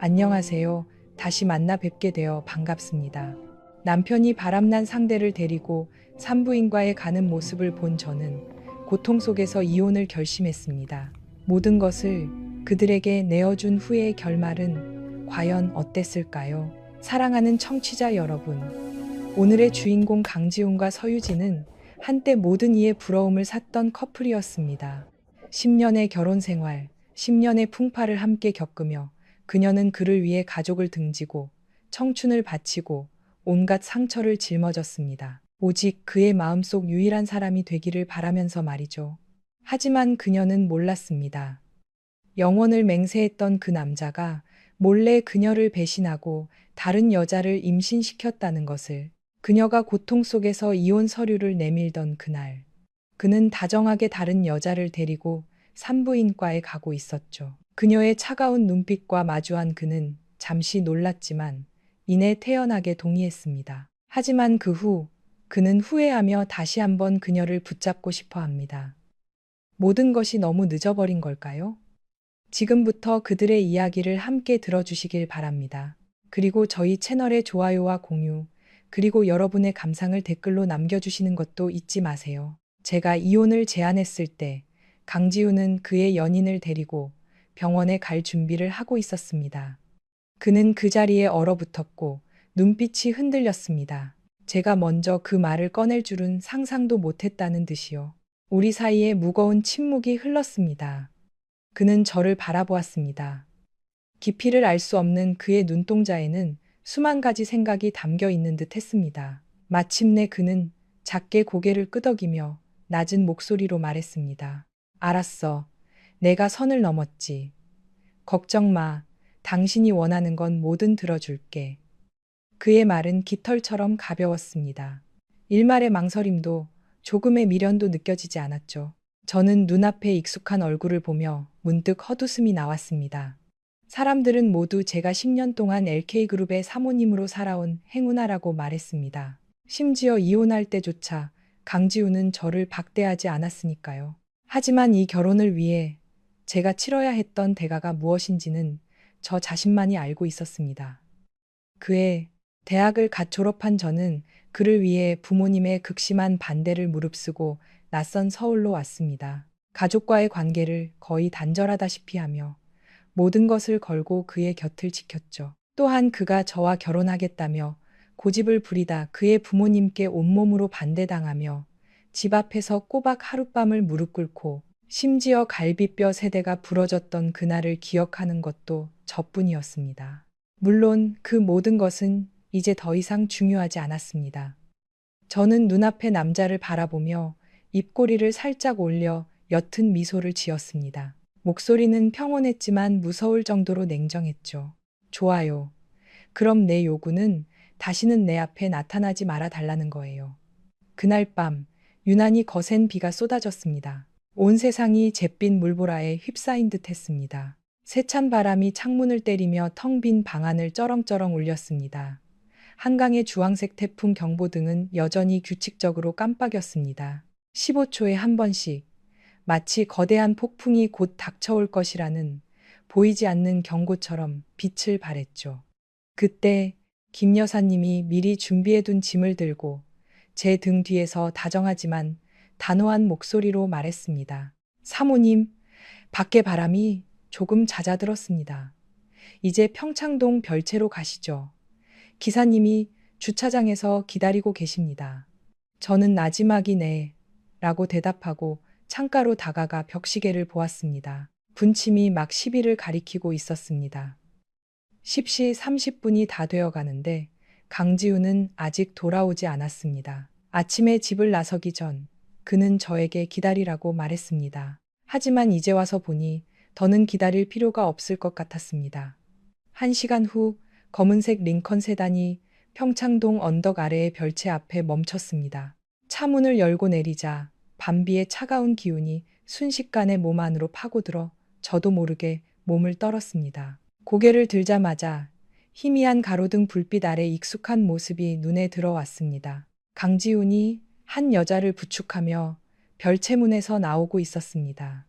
안녕하세요. 다시 만나 뵙게 되어 반갑습니다. 남편이 바람난 상대를 데리고 산부인과에 가는 모습을 본 저는 고통 속에서 이혼을 결심했습니다. 모든 것을 그들에게 내어준 후의 결말은 과연 어땠을까요? 사랑하는 청취자 여러분, 오늘의 주인공 강지훈과 서유진은 한때 모든 이의 부러움을 샀던 커플이었습니다. 10년의 결혼 생활, 10년의 풍파를 함께 겪으며 그녀는 그를 위해 가족을 등지고 청춘을 바치고 온갖 상처를 짊어졌습니다. 오직 그의 마음속 유일한 사람이 되기를 바라면서 말이죠. 하지만 그녀는 몰랐습니다. 영혼을 맹세했던 그 남자가 몰래 그녀를 배신하고 다른 여자를 임신시켰다는 것을. 그녀가 고통 속에서 이혼 서류를 내밀던 그날, 그는 다정하게 다른 여자를 데리고 산부인과에 가고 있었죠. 그녀의 차가운 눈빛과 마주한 그는 잠시 놀랐지만 이내 태연하게 동의했습니다. 하지만 그 후 그는 후회하며 다시 한번 그녀를 붙잡고 싶어 합니다. 모든 것이 너무 늦어버린 걸까요? 지금부터 그들의 이야기를 함께 들어주시길 바랍니다. 그리고 저희 채널의 좋아요와 공유, 그리고 여러분의 감상을 댓글로 남겨주시는 것도 잊지 마세요. 제가 이혼을 제안했을 때 강지우는 그의 연인을 데리고 병원에 갈 준비를 하고 있었습니다. 그는 그 자리에 얼어붙었고 눈빛이 흔들렸습니다. 제가 먼저 그 말을 꺼낼 줄은 상상도 못했다는 듯이요. 우리 사이에 무거운 침묵이 흘렀습니다. 그는 저를 바라보았습니다. 깊이를 알 수 없는 그의 눈동자에는 수만 가지 생각이 담겨 있는 듯 했습니다. 마침내 그는 작게 고개를 끄덕이며 낮은 목소리로 말했습니다. 알았어. 내가 선을 넘었지. 걱정 마. 당신이 원하는 건 뭐든 들어줄게. 그의 말은 깃털처럼 가벼웠습니다. 일말의 망설임도 조금의 미련도 느껴지지 않았죠. 저는 눈앞에 익숙한 얼굴을 보며 문득 헛웃음이 나왔습니다. 사람들은 모두 제가 10년 동안 LK그룹의 사모님으로 살아온 행운아라고 말했습니다. 심지어 이혼할 때조차 강지우는 저를 박대하지 않았으니까요. 하지만 이 결혼을 위해 제가 치러야 했던 대가가 무엇인지는 저 자신만이 알고 있었습니다. 그해 대학을 갓 졸업한 저는 그를 위해 부모님의 극심한 반대를 무릅쓰고 낯선 서울로 왔습니다. 가족과의 관계를 거의 단절하다시피 하며 모든 것을 걸고 그의 곁을 지켰죠. 또한 그가 저와 결혼하겠다며 고집을 부리다 그의 부모님께 온몸으로 반대당하며 집 앞에서 꼬박 하룻밤을 무릎 꿇고 심지어 갈비뼈 세대가 부러졌던 그날을 기억하는 것도 저뿐이었습니다. 물론 그 모든 것은 이제 더 이상 중요하지 않았습니다. 저는 눈앞의 남자를 바라보며 입꼬리를 살짝 올려 옅은 미소를 지었습니다. 목소리는 평온했지만 무서울 정도로 냉정했죠. 좋아요. 그럼 내 요구는 다시는 내 앞에 나타나지 말아 달라는 거예요. 그날 밤 유난히 거센 비가 쏟아졌습니다. 온 세상이 잿빛 물보라에 휩싸인 듯 했습니다. 세찬 바람이 창문을 때리며 텅 빈 방 안을 쩌렁쩌렁 울렸습니다. 한강의 주황색 태풍 경보등은 여전히 규칙적으로 깜빡였습니다. 15초에 한 번씩 마치 거대한 폭풍이 곧 닥쳐올 것이라는 보이지 않는 경고처럼 빛을 발했죠. 그때 김 여사님이 미리 준비해둔 짐을 들고 제 등 뒤에서 다정하지만 단호한 목소리로 말했습니다. 사모님, 밖에 바람이 조금 잦아들었습니다. 이제 평창동 별채로 가시죠. 기사님이 주차장에서 기다리고 계십니다. 저는 나지막이네 라고 대답하고 창가로 다가가 벽시계를 보았습니다. 분침이 막 10일을 가리키고 있었습니다. 10시 30분이 다 되어 가는데 강지우는 아직 돌아오지 않았습니다. 아침에 집을 나서기 전 그는 저에게 기다리라고 말했습니다. 하지만 이제 와서 보니 더는 기다릴 필요가 없을 것 같았습니다. 1시간 후 검은색 링컨 세단이 평창동 언덕 아래의 별채 앞에 멈췄습니다. 차 문을 열고 내리자 밤비의 차가운 기운이 순식간에 몸 안으로 파고들어 저도 모르게 몸을 떨었습니다. 고개를 들자마자 희미한 가로등 불빛 아래 익숙한 모습이 눈에 들어왔습니다. 강지훈이 한 여자를 부축하며 별채문에서 나오고 있었습니다.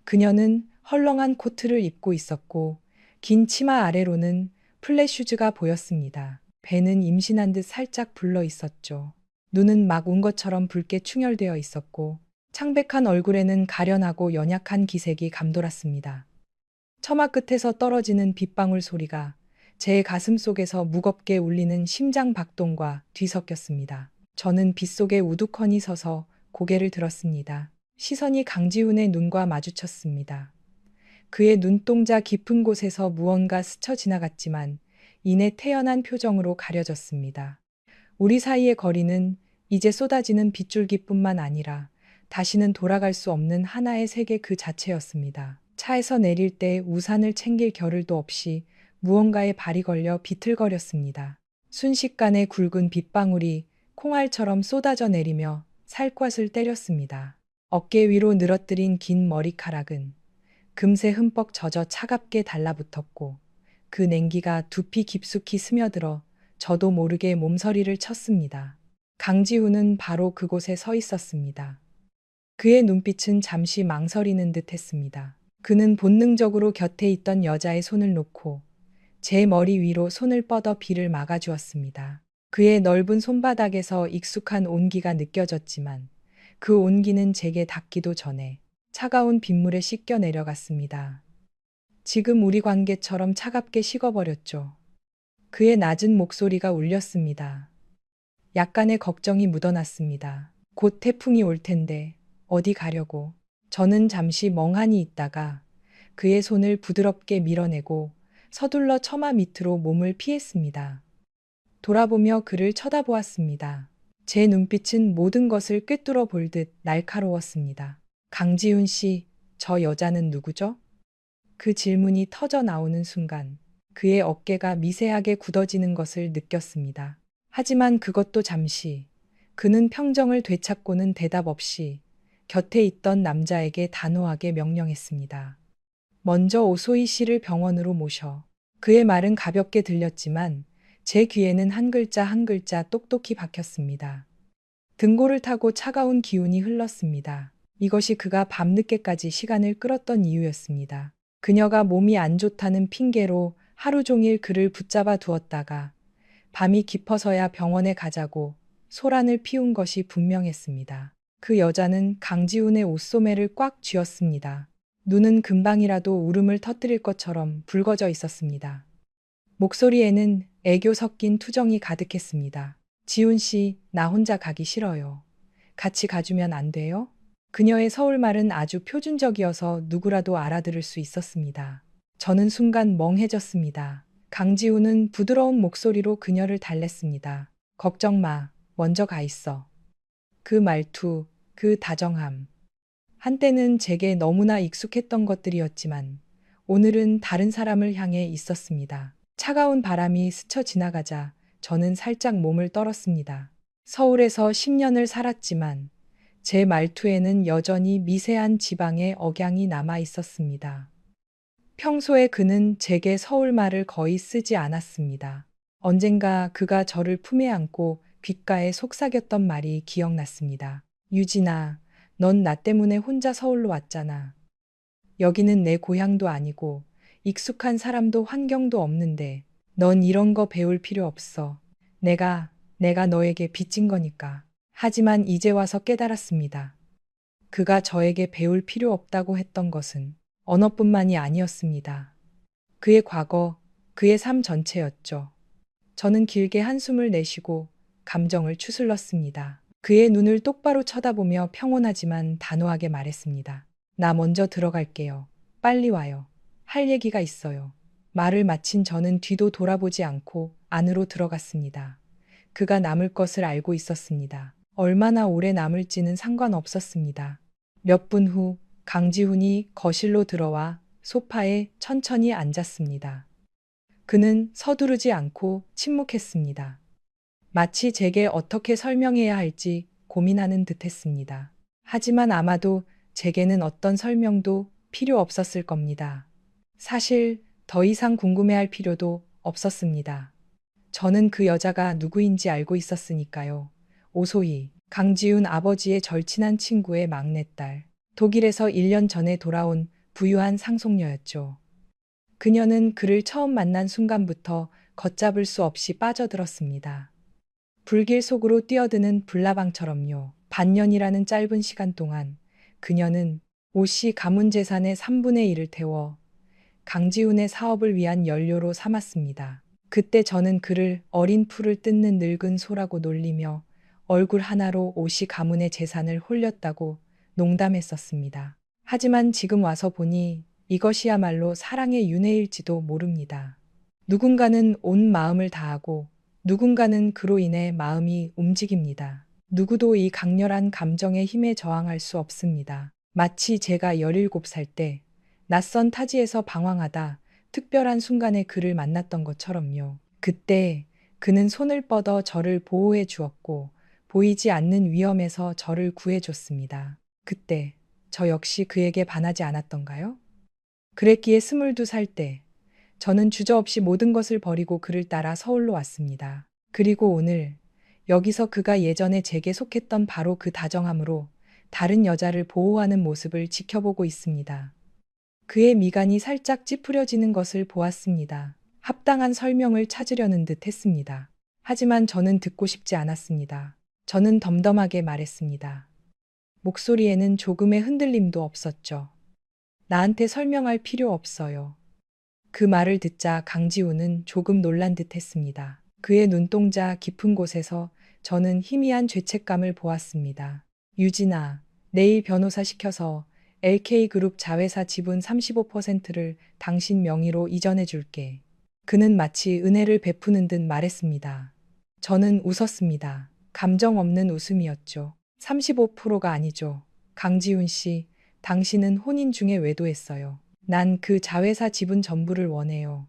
그녀는 헐렁한 코트를 입고 있었고 긴 치마 아래로는 플랫슈즈가 보였습니다. 배는 임신한 듯 살짝 불러 있었죠. 눈은 막 운 것처럼 붉게 충혈되어 있었고 창백한 얼굴에는 가련하고 연약한 기색이 감돌았습니다. 처마 끝에서 떨어지는 빗방울 소리가 제 가슴 속에서 무겁게 울리는 심장 박동과 뒤섞였습니다. 저는 빗속에 우두커니 서서 고개를 들었습니다. 시선이 강지훈의 눈과 마주쳤습니다. 그의 눈동자 깊은 곳에서 무언가 스쳐 지나갔지만 이내 태연한 표정으로 가려졌습니다. 우리 사이의 거리는 이제 쏟아지는 빗줄기뿐만 아니라 다시는 돌아갈 수 없는 하나의 세계 그 자체였습니다. 차에서 내릴 때 우산을 챙길 겨를도 없이 무언가에 발이 걸려 비틀거렸습니다. 순식간에 굵은 빗방울이 콩알처럼 쏟아져 내리며 살갗을 때렸습니다. 어깨 위로 늘어뜨린 긴 머리카락은 금세 흠뻑 젖어 차갑게 달라붙었고 그 냉기가 두피 깊숙이 스며들어 저도 모르게 몸서리를 쳤습니다. 강지훈은 바로 그곳에 서 있었습니다. 그의 눈빛은 잠시 망설이는 듯 했습니다. 그는 본능적으로 곁에 있던 여자의 손을 놓고 제 머리 위로 손을 뻗어 비를 막아주었습니다. 그의 넓은 손바닥에서 익숙한 온기가 느껴졌지만 그 온기는 제게 닿기도 전에 차가운 빗물에 씻겨 내려갔습니다. 지금 우리 관계처럼 차갑게 식어버렸죠. 그의 낮은 목소리가 울렸습니다. 약간의 걱정이 묻어났습니다. 곧 태풍이 올 텐데 어디 가려고. 저는 잠시 멍하니 있다가 그의 손을 부드럽게 밀어내고 서둘러 처마 밑으로 몸을 피했습니다. 돌아보며 그를 쳐다보았습니다. 제 눈빛은 모든 것을 꿰뚫어 볼 듯 날카로웠습니다. 강지훈 씨, 저 여자는 누구죠? 그 질문이 터져 나오는 순간 그의 어깨가 미세하게 굳어지는 것을 느꼈습니다. 하지만 그것도 잠시. 그는 평정을 되찾고는 대답 없이 곁에 있던 남자에게 단호하게 명령했습니다. 먼저 오소희 씨를 병원으로 모셔. 그의 말은 가볍게 들렸지만 제 귀에는 한 글자 한 글자 똑똑히 박혔습니다. 등골을 타고 차가운 기운이 흘렀습니다. 이것이 그가 밤늦게까지 시간을 끌었던 이유였습니다. 그녀가 몸이 안 좋다는 핑계로 하루 종일 그를 붙잡아 두었다가 밤이 깊어서야 병원에 가자고 소란을 피운 것이 분명했습니다. 그 여자는 강지훈의 옷소매를 꽉 쥐었습니다. 눈은 금방이라도 울음을 터뜨릴 것처럼 붉어져 있었습니다. 목소리에는 애교 섞인 투정이 가득했습니다. 지훈 씨, 나 혼자 가기 싫어요. 같이 가주면 안 돼요? 그녀의 서울말은 아주 표준적이어서 누구라도 알아들을 수 있었습니다. 저는 순간 멍해졌습니다. 강지훈은 부드러운 목소리로 그녀를 달랬습니다. 걱정 마, 먼저 가 있어. 그 말투, 그 다정함. 한때는 제게 너무나 익숙했던 것들이었지만 오늘은 다른 사람을 향해 있었습니다. 차가운 바람이 스쳐 지나가자 저는 살짝 몸을 떨었습니다. 서울에서 10년을 살았지만 제 말투에는 여전히 미세한 지방의 억양이 남아 있었습니다. 평소에 그는 제게 서울말을 거의 쓰지 않았습니다. 언젠가 그가 저를 품에 안고 귓가에 속삭였던 말이 기억났습니다. 유진아, 넌 나 때문에 혼자 서울로 왔잖아. 여기는 내 고향도 아니고 익숙한 사람도 환경도 없는데 넌 이런 거 배울 필요 없어. 내가 너에게 빚진 거니까. 하지만 이제 와서 깨달았습니다. 그가 저에게 배울 필요 없다고 했던 것은 언어뿐만이 아니었습니다. 그의 과거, 그의 삶 전체였죠. 저는 길게 한숨을 내쉬고 감정을 추슬렀습니다. 그의 눈을 똑바로 쳐다보며 평온하지만 단호하게 말했습니다. 나 먼저 들어갈게요. 빨리 와요. 할 얘기가 있어요. 말을 마친 저는 뒤도 돌아보지 않고 안으로 들어갔습니다. 그가 남을 것을 알고 있었습니다. 얼마나 오래 남을지는 상관없었습니다. 몇 분 후 강지훈이 거실로 들어와 소파에 천천히 앉았습니다. 그는 서두르지 않고 침묵했습니다. 마치 제게 어떻게 설명해야 할지 고민하는 듯했습니다. 하지만 아마도 제게는 어떤 설명도 필요 없었을 겁니다. 사실 더 이상 궁금해할 필요도 없었습니다. 저는 그 여자가 누구인지 알고 있었으니까요. 오소희, 강지훈 아버지의 절친한 친구의 막내딸. 독일에서 1년 전에 돌아온 부유한 상속녀였죠. 그녀는 그를 처음 만난 순간부터 걷잡을 수 없이 빠져들었습니다. 불길 속으로 뛰어드는 불나방처럼요. 반년이라는 짧은 시간 동안 그녀는 오씨 가문 재산의 3분의 1을 태워 강지훈의 사업을 위한 연료로 삼았습니다. 그때 저는 그를 어린 풀을 뜯는 늙은 소라고 놀리며 얼굴 하나로 오씨 가문의 재산을 홀렸다고 농담했었습니다. 하지만 지금 와서 보니 이것이야말로 사랑의 윤회일지도 모릅니다. 누군가는 온 마음을 다하고 누군가는 그로 인해 마음이 움직입니다. 누구도 이 강렬한 감정의 힘에 저항할 수 없습니다. 마치 제가 17살 때 낯선 타지에서 방황하다 특별한 순간에 그를 만났던 것처럼요. 그때 그는 손을 뻗어 저를 보호해 주었고 보이지 않는 위험에서 저를 구해줬습니다. 그때 저 역시 그에게 반하지 않았던가요? 그랬기에 22살 때 저는 주저없이 모든 것을 버리고 그를 따라 서울로 왔습니다. 그리고 오늘 여기서 그가 예전에 제게 속했던 바로 그 다정함으로 다른 여자를 보호하는 모습을 지켜보고 있습니다. 그의 미간이 살짝 찌푸려지는 것을 보았습니다. 합당한 설명을 찾으려는 듯 했습니다. 하지만 저는 듣고 싶지 않았습니다. 저는 덤덤하게 말했습니다. 목소리에는 조금의 흔들림도 없었죠. 나한테 설명할 필요 없어요. 그 말을 듣자 강지우는 조금 놀란 듯 했습니다. 그의 눈동자 깊은 곳에서 저는 희미한 죄책감을 보았습니다. 유진아, 내일 변호사 시켜서 LK그룹 자회사 지분 35%를 당신 명의로 이전해 줄게. 그는 마치 은혜를 베푸는 듯 말했습니다. 저는 웃었습니다. 감정 없는 웃음이었죠. 35%가 아니죠. 강지훈 씨, 당신은 혼인 중에 외도했어요. 난 그 자회사 지분 전부를 원해요.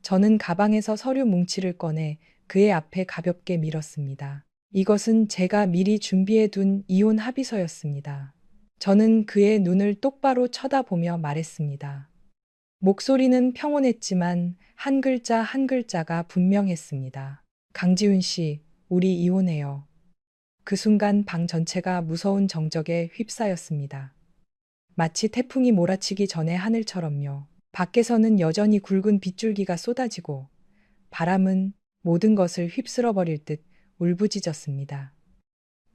저는 가방에서 서류 뭉치를 꺼내 그의 앞에 가볍게 밀었습니다. 이것은 제가 미리 준비해둔 이혼 합의서였습니다. 저는 그의 눈을 똑바로 쳐다보며 말했습니다. 목소리는 평온했지만 한 글자 한 글자가 분명했습니다. 강지훈 씨, 우리 이혼해요. 그 순간 방 전체가 무서운 정적에 휩싸였습니다. 마치 태풍이 몰아치기 전의 하늘처럼요. 밖에서는 여전히 굵은 빗줄기가 쏟아지고 바람은 모든 것을 휩쓸어 버릴 듯 울부짖었습니다.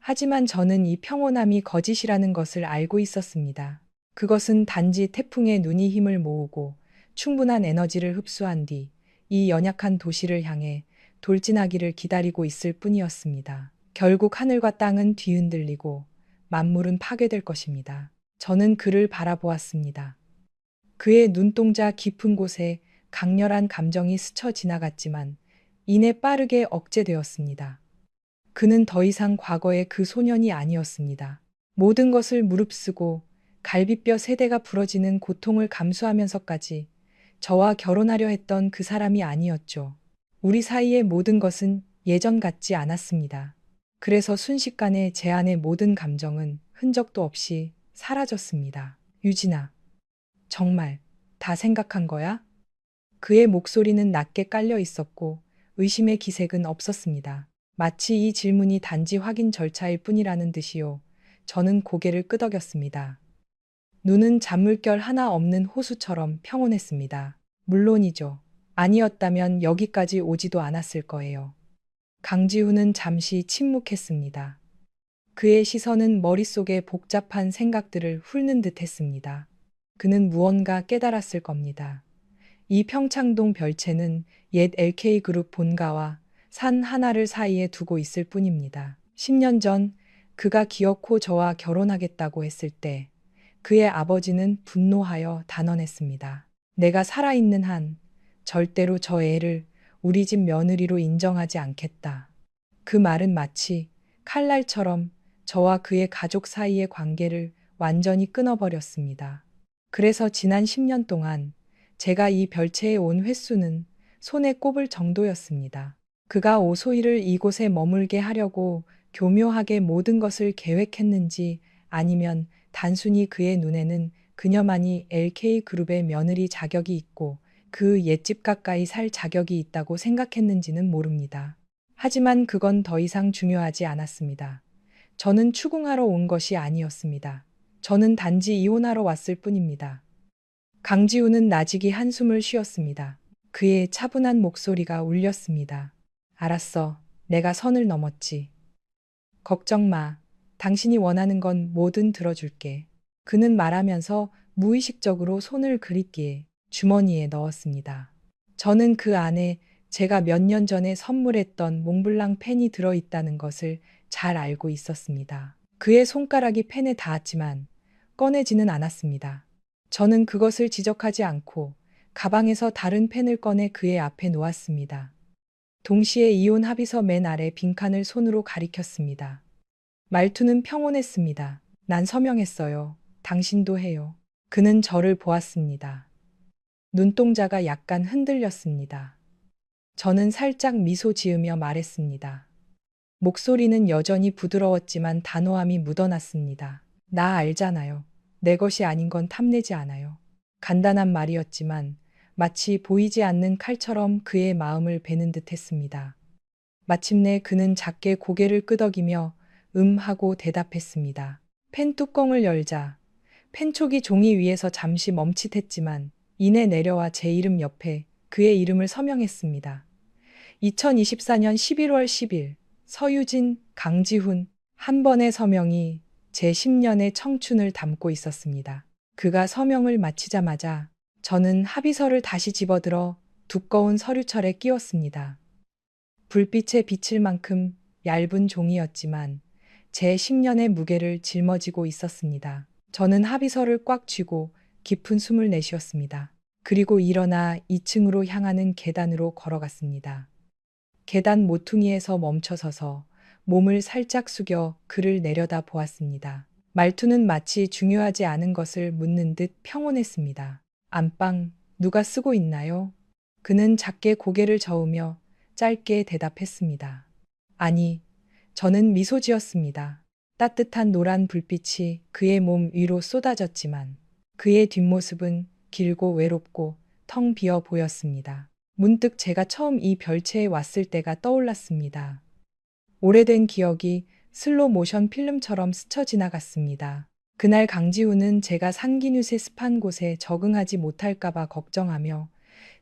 하지만 저는 이 평온함이 거짓이라는 것을 알고 있었습니다. 그것은 단지 태풍의 눈이 힘을 모으고 충분한 에너지를 흡수한 뒤 이 연약한 도시를 향해 돌진하기를 기다리고 있을 뿐이었습니다. 결국 하늘과 땅은 뒤흔들리고 만물은 파괴될 것입니다. 저는 그를 바라보았습니다. 그의 눈동자 깊은 곳에 강렬한 감정이 스쳐 지나갔지만 이내 빠르게 억제되었습니다. 그는 더 이상 과거의 그 소년이 아니었습니다. 모든 것을 무릅쓰고 갈비뼈 세대가 부러지는 고통을 감수하면서까지 저와 결혼하려 했던 그 사람이 아니었죠. 우리 사이의 모든 것은 예전 같지 않았습니다. 그래서 순식간에 제 안의 모든 감정은 흔적도 없이 사라졌습니다. 유진아, 정말 다 생각한 거야? 그의 목소리는 낮게 깔려 있었고 의심의 기색은 없었습니다. 마치 이 질문이 단지 확인 절차일 뿐이라는 듯이요. 저는 고개를 끄덕였습니다. 눈은 잔물결 하나 없는 호수처럼 평온했습니다. 물론이죠. 아니었다면 여기까지 오지도 않았을 거예요. 강지훈은 잠시 침묵했습니다. 그의 시선은 머릿속에 복잡한 생각들을 훑는 듯 했습니다. 그는 무언가 깨달았을 겁니다. 이 평창동 별채는 옛 LK그룹 본가와 산 하나를 사이에 두고 있을 뿐입니다. 10년 전 그가 기어코 저와 결혼하겠다고 했을 때 그의 아버지는 분노하여 단언했습니다. 내가 살아있는 한 절대로 저 애를 우리 집 며느리로 인정하지 않겠다. 그 말은 마치 칼날처럼 저와 그의 가족 사이의 관계를 완전히 끊어버렸습니다. 그래서 지난 10년 동안 제가 이 별채에 온 횟수는 손에 꼽을 정도였습니다. 그가 오소이를 이곳에 머물게 하려고 교묘하게 모든 것을 계획했는지 아니면 단순히 그의 눈에는 그녀만이 LK그룹의 며느리 자격이 있고 그 옛집 가까이 살 자격이 있다고 생각했는지는 모릅니다. 하지만 그건 더 이상 중요하지 않았습니다. 저는 추궁하러 온 것이 아니었습니다. 저는 단지 이혼하러 왔을 뿐입니다. 강지우는 나직이 한숨을 쉬었습니다. 그의 차분한 목소리가 울렸습니다. 알았어. 내가 선을 넘었지. 걱정 마. 당신이 원하는 건 뭐든 들어줄게. 그는 말하면서 무의식적으로 손을 그립기에 주머니에 넣었습니다. 저는 그 안에 제가 몇 년 전에 선물했던 몽블랑 펜이 들어있다는 것을 잘 알고 있었습니다. 그의 손가락이 펜에 닿았지만 꺼내지는 않았습니다. 저는 그것을 지적하지 않고 가방에서 다른 펜을 꺼내 그의 앞에 놓았습니다. 동시에 이혼 합의서 맨 아래 빈칸을 손으로 가리켰습니다. 말투는 평온했습니다. 난 서명했어요. 당신도 해요. 그는 저를 보았습니다. 눈동자가 약간 흔들렸습니다. 저는 살짝 미소 지으며 말했습니다. 목소리는 여전히 부드러웠지만 단호함이 묻어났습니다. 나 알잖아요. 내 것이 아닌 건 탐내지 않아요. 간단한 말이었지만 마치 보이지 않는 칼처럼 그의 마음을 베는 듯 했습니다. 마침내 그는 작게 고개를 끄덕이며 하고 대답했습니다. 펜 뚜껑을 열자 펜촉이 종이 위에서 잠시 멈칫했지만 이내 내려와 제 이름 옆에 그의 이름을 서명했습니다. 2024년 11월 10일 서유진, 강지훈 한 번의 서명이 제 10년의 청춘을 담고 있었습니다. 그가 서명을 마치자마자 저는 합의서를 다시 집어들어 두꺼운 서류철에 끼웠습니다. 불빛에 비칠 만큼 얇은 종이였지만 제 10년의 무게를 짊어지고 있었습니다. 저는 합의서를 꽉 쥐고 깊은 숨을 내쉬었습니다. 그리고 일어나 2층으로 향하는 계단으로 걸어갔습니다. 계단 모퉁이에서 멈춰서서 몸을 살짝 숙여 그를 내려다 보았습니다. 말투는 마치 중요하지 않은 것을 묻는 듯 평온했습니다. 안방, 누가 쓰고 있나요? 그는 작게 고개를 저으며 짧게 대답했습니다. 아니, 저는 미소 지었습니다. 따뜻한 노란 불빛이 그의 몸 위로 쏟아졌지만 그의 뒷모습은 길고 외롭고 텅 비어 보였습니다. 문득 제가 처음 이 별채에 왔을 때가 떠올랐습니다. 오래된 기억이 슬로 모션 필름처럼 스쳐 지나갔습니다. 그날 강지우는 제가 상기뉴스에 습한 곳에 적응하지 못할까봐 걱정하며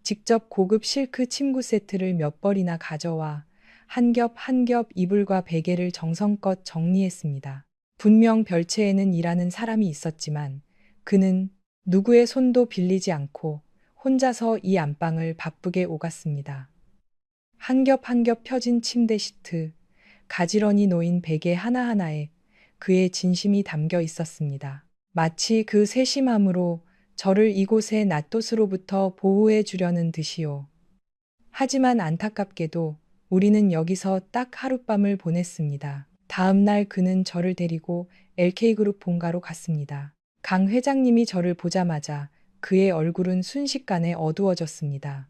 직접 고급 실크 침구 세트를 몇 벌이나 가져와 한 겹 한 겹 이불과 베개를 정성껏 정리했습니다. 분명 별채에는 일하는 사람이 있었지만 그는 누구의 손도 빌리지 않고 혼자서 이 안방을 바쁘게 오갔습니다. 한 겹 한 겹 펴진 침대 시트, 가지런히 놓인 베개 하나하나에 그의 진심이 담겨 있었습니다. 마치 그 세심함으로 저를 이곳의 낫도스로부터 보호해 주려는 듯이요. 하지만 안타깝게도 우리는 여기서 딱 하룻밤을 보냈습니다. 다음 날 그는 저를 데리고 LK그룹 본가로 갔습니다. 강 회장님이 저를 보자마자 그의 얼굴은 순식간에 어두워졌습니다.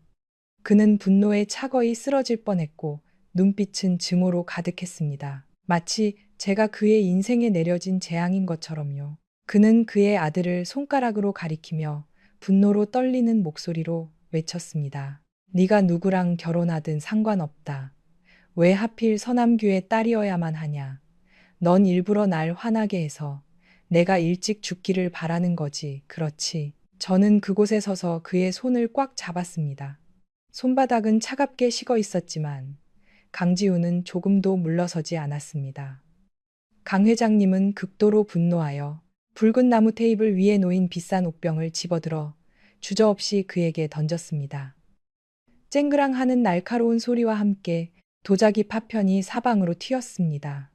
그는 분노에 차거이 쓰러질 뻔했고 눈빛은 증오로 가득했습니다. 마치 제가 그의 인생에 내려진 재앙인 것처럼요. 그는 그의 아들을 손가락으로 가리키며 분노로 떨리는 목소리로 외쳤습니다. 네가 누구랑 결혼하든 상관없다. 왜 하필 서남규의 딸이어야만 하냐. 넌 일부러 날 화나게 해서 내가 일찍 죽기를 바라는 거지. 그렇지. 저는 그곳에 서서 그의 손을 꽉 잡았습니다. 손바닥은 차갑게 식어 있었지만 강지우는 조금도 물러서지 않았습니다. 강 회장님은 극도로 분노하여 붉은 나무 테이블 위에 놓인 비싼 옥병을 집어들어 주저없이 그에게 던졌습니다. 쨍그랑하는 날카로운 소리와 함께 도자기 파편이 사방으로 튀었습니다.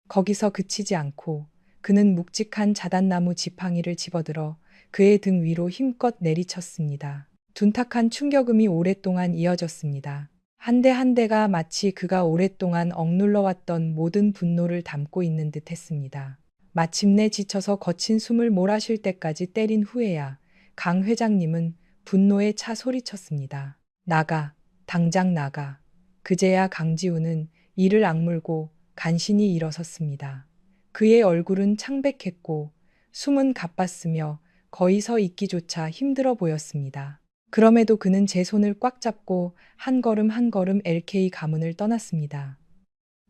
거기서 그치지 않고 그는 묵직한 자단나무 지팡이를 집어들어 그의 등 위로 힘껏 내리쳤습니다. 둔탁한 충격음이 오랫동안 이어졌습니다. 한 대 한 대가 마치 그가 오랫동안 억눌러왔던 모든 분노를 담고 있는 듯 했습니다. 마침내 지쳐서 거친 숨을 몰아쉴 때까지 때린 후에야 강 회장님은 분노에 차 소리쳤습니다. 나가, 당장 나가. 그제야 강지우는 이를 악물고 간신히 일어섰습니다. 그의 얼굴은 창백했고 숨은 가빴으며 거의 서 있기조차 힘들어 보였습니다. 그럼에도 그는 제 손을 꽉 잡고 한 걸음 한 걸음 LK 가문을 떠났습니다.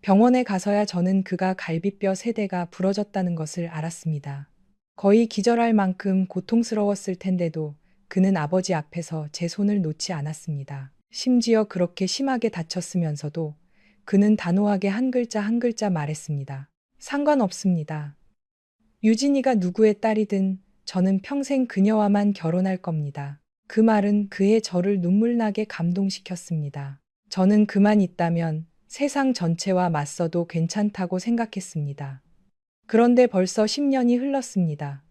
병원에 가서야 저는 그가 갈비뼈 3대가 부러졌다는 것을 알았습니다. 거의 기절할 만큼 고통스러웠을 텐데도 그는 아버지 앞에서 제 손을 놓지 않았습니다. 심지어 그렇게 심하게 다쳤으면서도 그는 단호하게 한 글자 한 글자 말했습니다. 상관없습니다. 유진이가 누구의 딸이든 저는 평생 그녀와만 결혼할 겁니다. 그 말은 그의 저를 눈물나게 감동시켰습니다. 저는 그만 있다면 세상 전체와 맞서도 괜찮다고 생각했습니다. 그런데 벌써 10년이 흘렀습니다.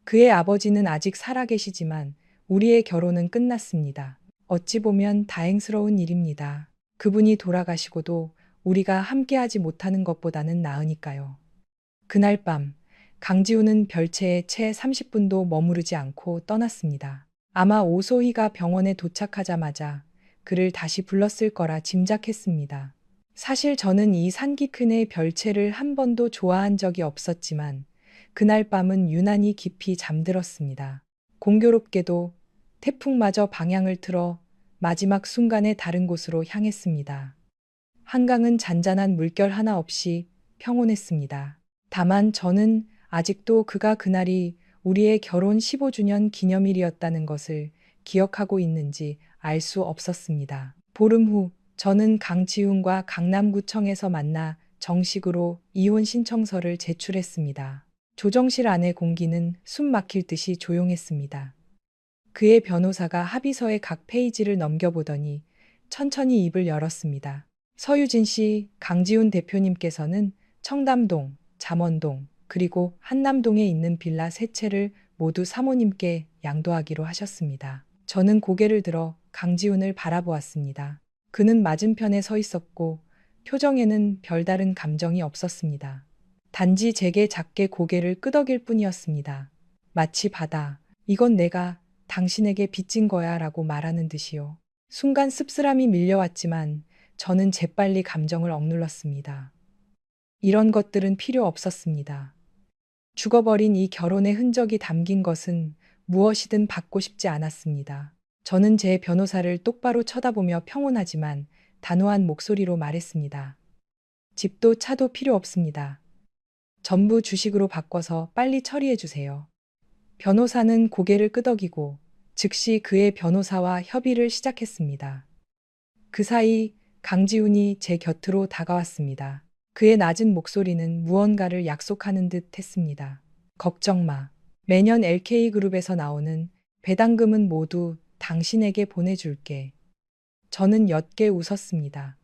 그의 아버지는 아직 살아계시지만 우리의 결혼은 끝났습니다. 어찌 보면 다행스러운 일입니다. 그분이 돌아가시고도 우리가 함께하지 못하는 것보다는 나으니까요. 그날 밤 강지우는 별채에 채 30분도 머무르지 않고 떠났습니다. 아마 오소희가 병원에 도착하자마자 그를 다시 불렀을 거라 짐작했습니다. 사실 저는 이 산기슭의 별채를 한 번도 좋아한 적이 없었지만 그날 밤은 유난히 깊이 잠들었습니다. 공교롭게도 태풍마저 방향을 틀어 마지막 순간에 다른 곳으로 향했습니다. 한강은 잔잔한 물결 하나 없이 평온했습니다. 다만 저는 아직도 그가 그날이 우리의 결혼 15주년 기념일이었다는 것을 기억하고 있는지 알 수 없었습니다. 보름 후 저는 강지훈과 강남구청에서 만나 정식으로 이혼 신청서를 제출했습니다. 조정실 안의 공기는 숨 막힐 듯이 조용했습니다. 그의 변호사가 합의서의 각 페이지를 넘겨보더니 천천히 입을 열었습니다. 서유진 씨, 강지훈 대표님께서는 청담동, 잠원동, 그리고 한남동에 있는 빌라 세 채를 모두 사모님께 양도하기로 하셨습니다. 저는 고개를 들어 강지훈을 바라보았습니다. 그는 맞은편에 서 있었고 표정에는 별다른 감정이 없었습니다. 단지 제게 작게 고개를 끄덕일 뿐이었습니다. 마치 받아, 이건 내가 당신에게 빚진 거야 라고 말하는 듯이요. 순간 씁쓸함이 밀려왔지만 저는 재빨리 감정을 억눌렀습니다. 이런 것들은 필요 없었습니다. 죽어버린 이 결혼의 흔적이 담긴 것은 무엇이든 받고 싶지 않았습니다. 저는 제 변호사를 똑바로 쳐다보며 평온하지만 단호한 목소리로 말했습니다. 집도 차도 필요 없습니다. 전부 주식으로 바꿔서 빨리 처리해 주세요. 변호사는 고개를 끄덕이고 즉시 그의 변호사와 협의를 시작했습니다. 그 사이 강지훈이 제 곁으로 다가왔습니다. 그의 낮은 목소리는 무언가를 약속하는 듯 했습니다. 걱정 마. 매년 LK그룹에서 나오는 배당금은 모두 당신에게 보내줄게. 저는 옅게 웃었습니다.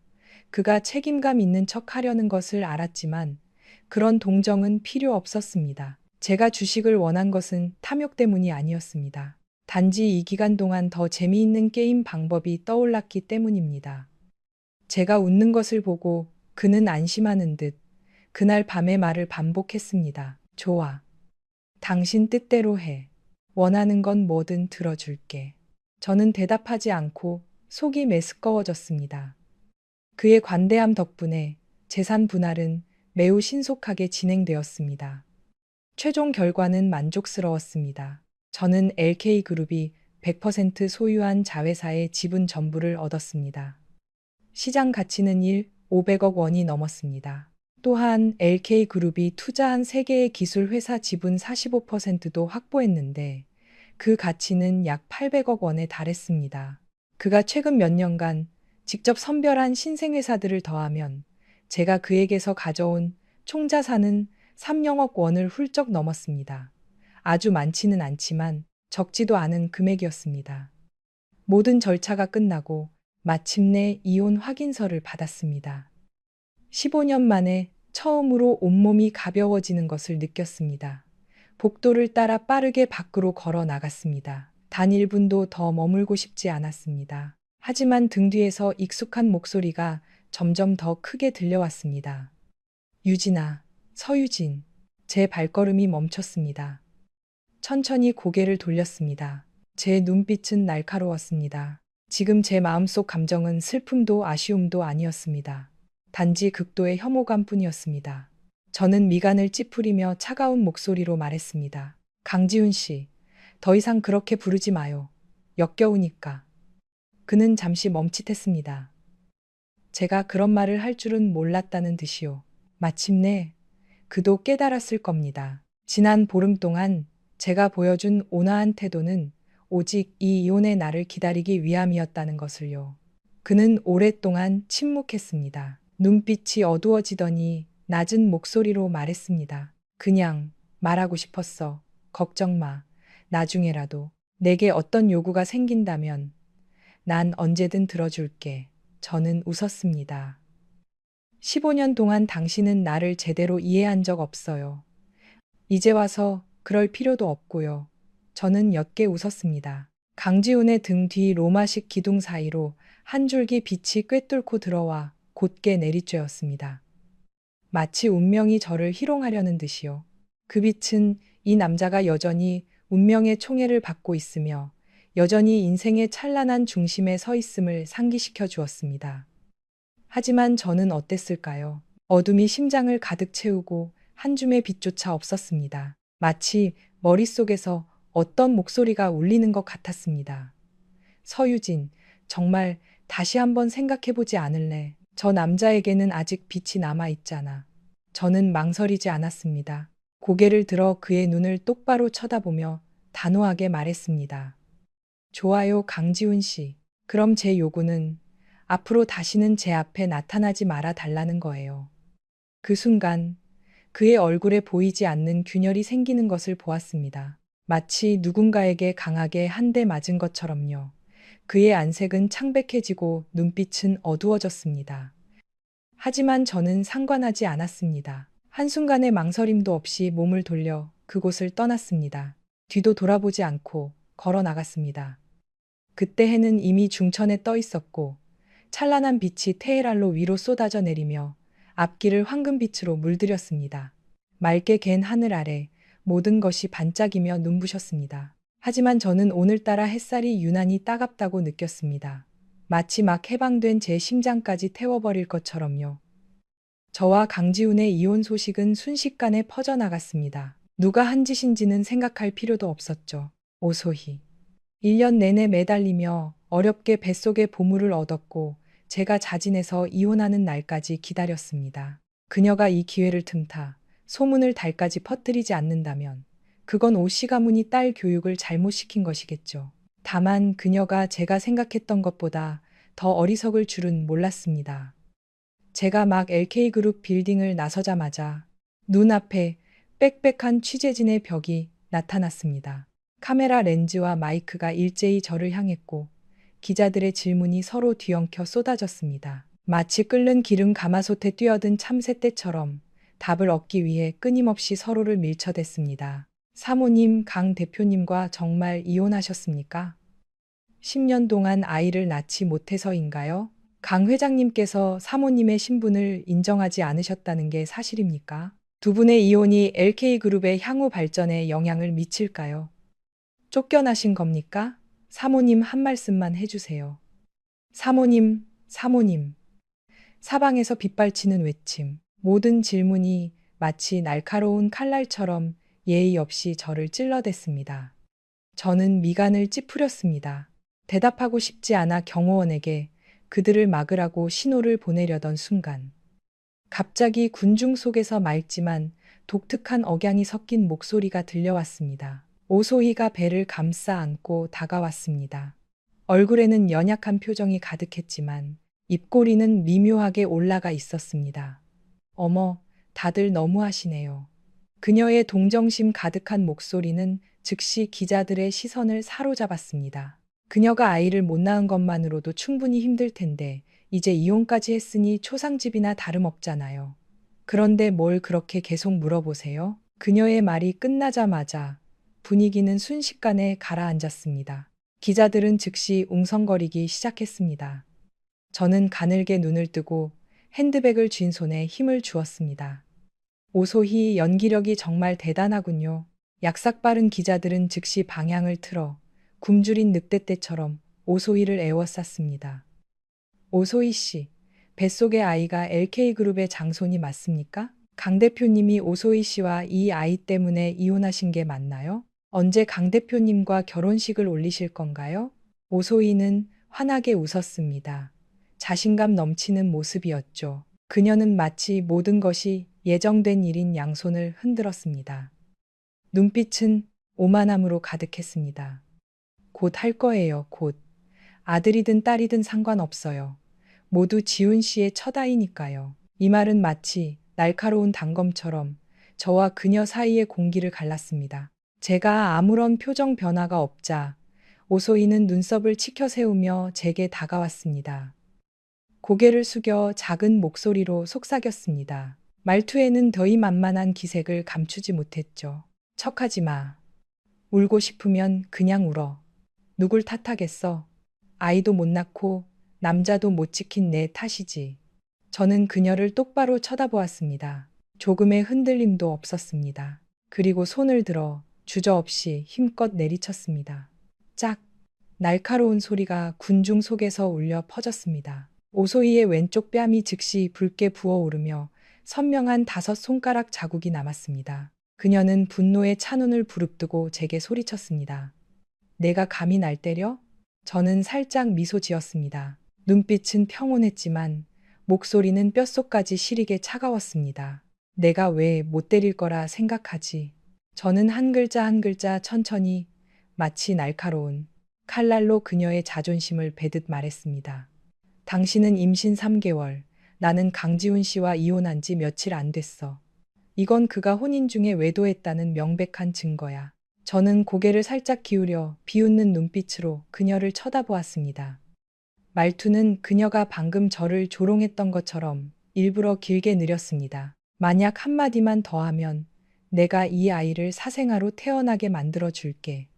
그가 책임감 있는 척 하려는 것을 알았지만 그런 동정은 필요 없었습니다. 제가 주식을 원한 것은 탐욕 때문이 아니었습니다. 단지 이 기간 동안 더 재미있는 게임 방법이 떠올랐기 때문입니다. 제가 웃는 것을 보고 그는 안심하는 듯 그날 밤의 말을 반복했습니다. 좋아. 당신 뜻대로 해. 원하는 건 뭐든 들어줄게. 저는 대답하지 않고 속이 메스꺼워졌습니다. 그의 관대함 덕분에 재산 분할은 매우 신속하게 진행되었습니다. 최종 결과는 만족스러웠습니다. 저는 LK그룹이 100% 소유한 자회사의 지분 전부를 얻었습니다. 시장 가치는 500억 원이 넘었습니다. 또한 LK그룹이 투자한 3개의 기술 회사 지분 45%도 확보했는데 그 가치는 약 800억 원에 달했습니다. 그가 최근 몇 년간 직접 선별한 신생회사들을 더하면 제가 그에게서 가져온 총 자산은 3억억 원을 훌쩍 넘었습니다. 아주 많지는 않지만 적지도 않은 금액이었습니다. 모든 절차가 끝나고 마침내 이혼 확인서를 받았습니다. 15년 만에 처음으로 온몸이 가벼워지는 것을 느꼈습니다. 복도를 따라 빠르게 밖으로 걸어 나갔습니다. 단 1분도 더 머물고 싶지 않았습니다. 하지만 등 뒤에서 익숙한 목소리가 점점 더 크게 들려왔습니다. 유진아, 서유진. 제 발걸음이 멈췄습니다. 천천히 고개를 돌렸습니다. 제 눈빛은 날카로웠습니다. 지금 제 마음속 감정은 슬픔도 아쉬움도 아니었습니다. 단지 극도의 혐오감 뿐이었습니다. 저는 미간을 찌푸리며 차가운 목소리로 말했습니다. 강지훈 씨, 더 이상 그렇게 부르지 마요. 역겨우니까. 그는 잠시 멈칫했습니다. 제가 그런 말을 할 줄은 몰랐다는 듯이요. 마침내 그도 깨달았을 겁니다. 지난 보름 동안 제가 보여준 온화한 태도는 오직 이 이혼의 날을 기다리기 위함이었다는 것을요. 그는 오랫동안 침묵했습니다. 눈빛이 어두워지더니 낮은 목소리로 말했습니다. 그냥 말하고 싶었어. 걱정 마. 나중에라도 내게 어떤 요구가 생긴다면 난 언제든 들어줄게. 저는 웃었습니다. 15년 동안 당신은 나를 제대로 이해한 적 없어요. 이제 와서 그럴 필요도 없고요. 저는 옅게 웃었습니다. 강지훈의 등 뒤 로마식 기둥 사이로 한 줄기 빛이 꿰뚫고 들어와 곧게 내리쬐었습니다. 마치 운명이 저를 희롱하려는 듯이요. 그 빛은 이 남자가 여전히 운명의 총애를 받고 있으며 여전히 인생의 찬란한 중심에 서 있음을 상기시켜 주었습니다. 하지만 저는 어땠을까요? 어둠이 심장을 가득 채우고 한 줌의 빛조차 없었습니다. 마치 머릿속에서 어떤 목소리가 울리는 것 같았습니다. 서유진, 정말 다시 한번 생각해보지 않을래? 저 남자에게는 아직 빛이 남아있잖아. 저는 망설이지 않았습니다. 고개를 들어 그의 눈을 똑바로 쳐다보며 단호하게 말했습니다. 좋아요, 강지훈 씨. 그럼 제 요구는 앞으로 다시는 제 앞에 나타나지 말아 달라는 거예요. 그 순간 그의 얼굴에 보이지 않는 균열이 생기는 것을 보았습니다. 마치 누군가에게 강하게 한 대 맞은 것처럼요. 그의 안색은 창백해지고 눈빛은 어두워졌습니다. 하지만 저는 상관하지 않았습니다. 한순간의 망설임도 없이 몸을 돌려 그곳을 떠났습니다. 뒤도 돌아보지 않고 걸어 나갔습니다. 그때 해는 이미 중천에 떠 있었고 찬란한 빛이 테헤란로 위로 쏟아져 내리며 앞길을 황금빛으로 물들였습니다. 맑게 갠 하늘 아래 모든 것이 반짝이며 눈부셨습니다. 하지만 저는 오늘따라 햇살이 유난히 따갑다고 느꼈습니다. 마치 막 해방된 제 심장까지 태워버릴 것처럼요. 저와 강지훈의 이혼 소식은 순식간에 퍼져나갔습니다. 누가 한 짓인지는 생각할 필요도 없었죠. 오소희. 1년 내내 매달리며 어렵게 뱃속의 보물을 얻었고 제가 자진해서 이혼하는 날까지 기다렸습니다. 그녀가 이 기회를 틈타 소문을 달까지 퍼뜨리지 않는다면 그건 오 씨 가문이 딸 교육을 잘못시킨 것이겠죠. 다만 그녀가 제가 생각했던 것보다 더 어리석을 줄은 몰랐습니다. 제가 막 LK그룹 빌딩을 나서자마자 눈앞에 빽빽한 취재진의 벽이 나타났습니다. 카메라 렌즈와 마이크가 일제히 저를 향했고 기자들의 질문이 서로 뒤엉켜 쏟아졌습니다. 마치 끓는 기름 가마솥에 뛰어든 참새떼처럼 답을 얻기 위해 끊임없이 서로를 밀쳐댔습니다. 사모님, 강 대표님과 정말 이혼하셨습니까? 10년 동안 아이를 낳지 못해서인가요? 강 회장님께서 사모님의 신분을 인정하지 않으셨다는 게 사실입니까? 두 분의 이혼이 LK그룹의 향후 발전에 영향을 미칠까요? 쫓겨나신 겁니까? 사모님 한 말씀만 해주세요. 사모님, 사모님. 사방에서 빗발치는 외침. 모든 질문이 마치 날카로운 칼날처럼 예의 없이 저를 찔러댔습니다. 저는 미간을 찌푸렸습니다. 대답하고 싶지 않아 경호원에게 그들을 막으라고 신호를 보내려던 순간. 갑자기 군중 속에서 맑지만 독특한 억양이 섞인 목소리가 들려왔습니다. 오소희가 배를 감싸 안고 다가왔습니다. 얼굴에는 연약한 표정이 가득했지만 입꼬리는 미묘하게 올라가 있었습니다. 어머, 다들 너무하시네요. 그녀의 동정심 가득한 목소리는 즉시 기자들의 시선을 사로잡았습니다. 그녀가 아이를 못 낳은 것만으로도 충분히 힘들 텐데 이제 이혼까지 했으니 초상집이나 다름없잖아요. 그런데 뭘 그렇게 계속 물어보세요? 그녀의 말이 끝나자마자 분위기는 순식간에 가라앉았습니다. 기자들은 즉시 웅성거리기 시작했습니다. 저는 가늘게 눈을 뜨고 핸드백을 쥔 손에 힘을 주었습니다. 오소희 연기력이 정말 대단하군요. 약삭빠른 기자들은 즉시 방향을 틀어 굶주린 늑대떼처럼 오소희를 에워쌌습니다. 오소희 씨, 뱃속의 아이가 LK그룹의 장손이 맞습니까? 강 대표님이 오소희 씨와 이 아이 때문에 이혼하신 게 맞나요? 언제 강 대표님과 결혼식을 올리실 건가요? 오소희는 환하게 웃었습니다. 자신감 넘치는 모습이었죠. 그녀는 마치 모든 것이 예정된 일인 양손을 흔들었습니다. 눈빛은 오만함으로 가득했습니다. 곧 할 거예요, 곧. 아들이든 딸이든 상관없어요. 모두 지훈 씨의 첫 아이니까요. 이 말은 마치 날카로운 단검처럼 저와 그녀 사이의 공기를 갈랐습니다. 제가 아무런 표정 변화가 없자 오소희는 눈썹을 치켜 세우며 제게 다가왔습니다. 고개를 숙여 작은 목소리로 속삭였습니다. 말투에는 더위 만만한 기색을 감추지 못했죠. 척하지 마. 울고 싶으면 그냥 울어. 누굴 탓하겠어? 아이도 못 낳고 남자도 못 지킨 내 탓이지. 저는 그녀를 똑바로 쳐다보았습니다. 조금의 흔들림도 없었습니다. 그리고 손을 들어 주저없이 힘껏 내리쳤습니다. 짝! 날카로운 소리가 군중 속에서 울려 퍼졌습니다. 오소희의 왼쪽 뺨이 즉시 붉게 부어오르며 선명한 5손가락 자국이 남았습니다. 그녀는 분노에 찬운을 부릅뜨고 제게 소리쳤습니다. 내가 감히 날 때려? 저는 살짝 미소 지었습니다. 눈빛은 평온했지만 목소리는 뼛속까지 시리게 차가웠습니다. 내가 왜 못 때릴 거라 생각하지? 저는 한 글자 한 글자 천천히 마치 날카로운 칼날로 그녀의 자존심을 베듯 말했습니다. 당신은 임신 3개월, 나는 강지훈 씨와 이혼한 지 며칠 안 됐어. 이건 그가 혼인 중에 외도했다는 명백한 증거야. 저는 고개를 살짝 기울여 비웃는 눈빛으로 그녀를 쳐다보았습니다. 말투는 그녀가 방금 저를 조롱했던 것처럼 일부러 길게 느렸습니다. 만약 한마디만 더 하면 내가 이 아이를 사생아로 태어나게 만들어 줄게.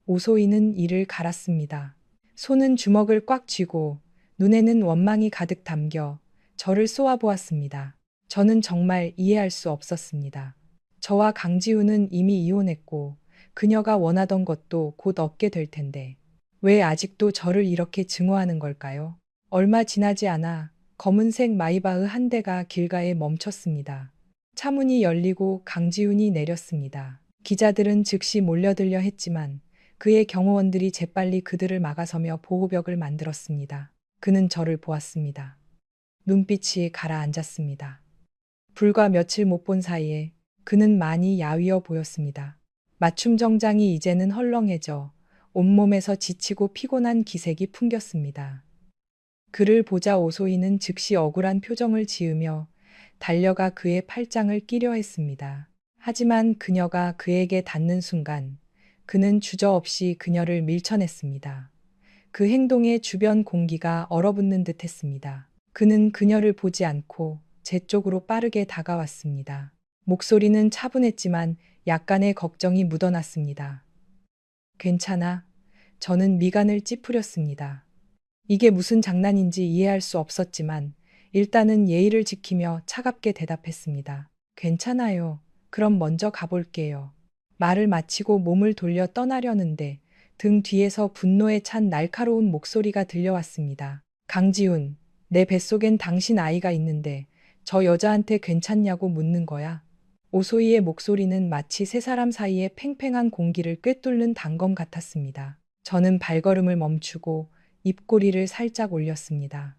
오소희는 이를 갈았습니다. 손은 주먹을 꽉 쥐고 눈에는 원망이 가득 담겨 저를 쏘아보았습니다. 저는 정말 이해할 수 없었습니다. 저와 강지훈은 이미 이혼했고 그녀가 원하던 것도 곧 얻게 될 텐데 왜 아직도 저를 이렇게 증오하는 걸까요? 얼마 지나지 않아 검은색 마이바흐 한 대가 길가에 멈췄습니다. 차문이 열리고 강지훈이 내렸습니다. 기자들은 즉시 몰려들려 했지만 그의 경호원들이 재빨리 그들을 막아서며 보호벽을 만들었습니다. 그는 저를 보았습니다. 눈빛이 가라앉았습니다. 불과 며칠 못 본 사이에 그는 많이 야위어 보였습니다. 맞춤 정장이 이제는 헐렁해져 온몸에서 지치고 피곤한 기색이 풍겼습니다. 그를 보자 오소희는 즉시 억울한 표정을 지으며 달려가 그의 팔짱을 끼려 했습니다. 하지만 그녀가 그에게 닿는 순간 그는 주저없이 그녀를 밀쳐냈습니다. 그 행동에 주변 공기가 얼어붙는 듯 했습니다. 그는 그녀를 보지 않고 제 쪽으로 빠르게 다가왔습니다. 목소리는 차분했지만 약간의 걱정이 묻어났습니다. 괜찮아. 저는 미간을 찌푸렸습니다. 이게 무슨 장난인지 이해할 수 없었지만 일단은 예의를 지키며 차갑게 대답했습니다. 괜찮아요. 그럼 먼저 가볼게요. 말을 마치고 몸을 돌려 떠나려는데 등 뒤에서 분노에 찬 날카로운 목소리가 들려왔습니다. 강지훈, 내 뱃속엔 당신 아이가 있는데 저 여자한테 괜찮냐고 묻는 거야. 오소희의 목소리는 마치 세 사람 사이의 팽팽한 공기를 꿰뚫는 단검 같았습니다. 저는 발걸음을 멈추고 입꼬리를 살짝 올렸습니다.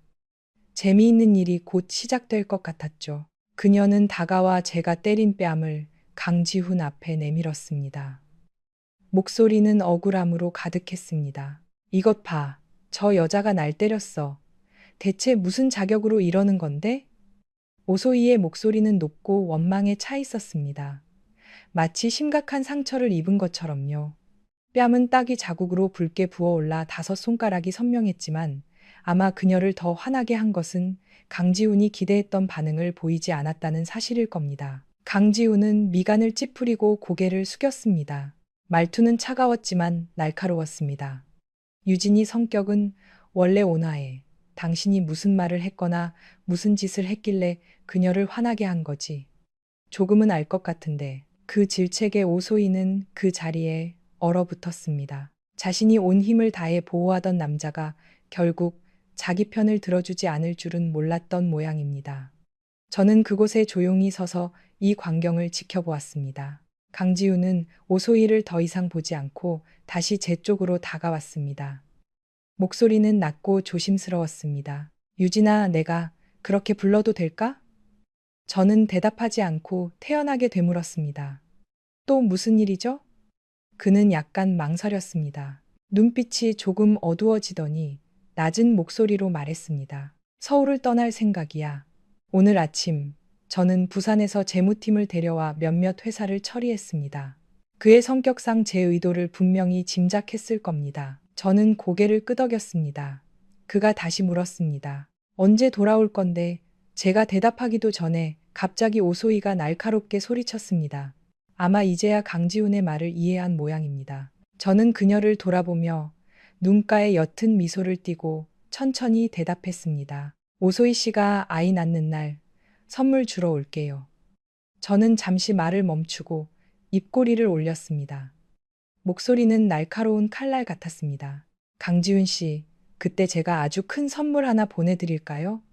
재미있는 일이 곧 시작될 것 같았죠. 그녀는 다가와 제가 때린 뺨을 강지훈 앞에 내밀었습니다. 목소리는 억울함으로 가득했습니다. 이것 봐. 저 여자가 날 때렸어. 대체 무슨 자격으로 이러는 건데? 오소희의 목소리는 높고 원망에 차 있었습니다. 마치 심각한 상처를 입은 것처럼요. 뺨은 따귀 자국으로 붉게 부어올라 5손가락이 선명했지만 아마 그녀를 더 화나게 한 것은 강지훈이 기대했던 반응을 보이지 않았다는 사실일 겁니다. 강지훈은 미간을 찌푸리고 고개를 숙였습니다. 말투는 차가웠지만 날카로웠습니다. 유진이 성격은 원래 온화해. 당신이 무슨 말을 했거나 무슨 짓을 했길래 그녀를 화나게 한 거지. 조금은 알 것 같은데. 그 질책에 오소희는 그 자리에 얼어붙었습니다. 자신이 온 힘을 다해 보호하던 남자가 결국 자기 편을 들어주지 않을 줄은 몰랐던 모양입니다. 저는 그곳에 조용히 서서 이 광경을 지켜보았습니다. 강지훈은 오소희를 더 이상 보지 않고 다시 제 쪽으로 다가왔습니다. 목소리는 낮고 조심스러웠습니다. 유진아, 내가 그렇게 불러도 될까? 저는 대답하지 않고 태연하게 되물었습니다. 또 무슨 일이죠? 그는 약간 망설였습니다. 눈빛이 조금 어두워지더니 낮은 목소리로 말했습니다. 서울을 떠날 생각이야. 오늘 아침 저는 부산에서 재무팀을 데려와 몇몇 회사를 처리했습니다. 그의 성격상 제 의도를 분명히 짐작했을 겁니다. 저는 고개를 끄덕였습니다. 그가 다시 물었습니다. 언제 돌아올 건데? 제가 대답하기도 전에 갑자기 오소희가 날카롭게 소리쳤습니다. 아마 이제야 강지훈의 말을 이해한 모양입니다. 저는 그녀를 돌아보며 눈가에 옅은 미소를 띠고 천천히 대답했습니다. 오소희 씨가 아이 낳는 날 선물 주러 올게요. 저는 잠시 말을 멈추고 입꼬리를 올렸습니다. 목소리는 날카로운 칼날 같았습니다. 강지훈 씨, 그때 제가 아주 큰 선물 하나 보내드릴까요?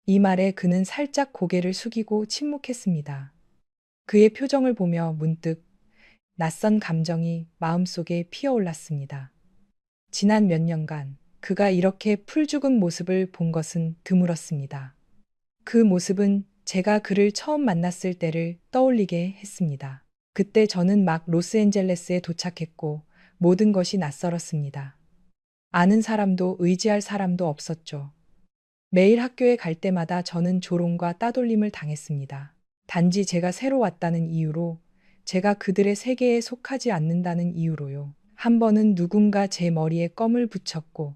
이 말에 그는 살짝 고개를 숙이고 침묵했습니다. 그의 표정을 보며 문득 낯선 감정이 마음속에 피어올랐습니다. 지난 몇 년간 그가 이렇게 풀죽은 모습을 본 것은 드물었습니다. 그 모습은 제가 그를 처음 만났을 때를 떠올리게 했습니다. 그때 저는 막 로스앤젤레스에 도착했고 모든 것이 낯설었습니다. 아는 사람도 의지할 사람도 없었죠. 매일 학교에 갈 때마다 저는 조롱과 따돌림을 당했습니다. 단지 제가 새로 왔다는 이유로, 제가 그들의 세계에 속하지 않는다는 이유로요. 한 번은 누군가 제 머리에 껌을 붙였고,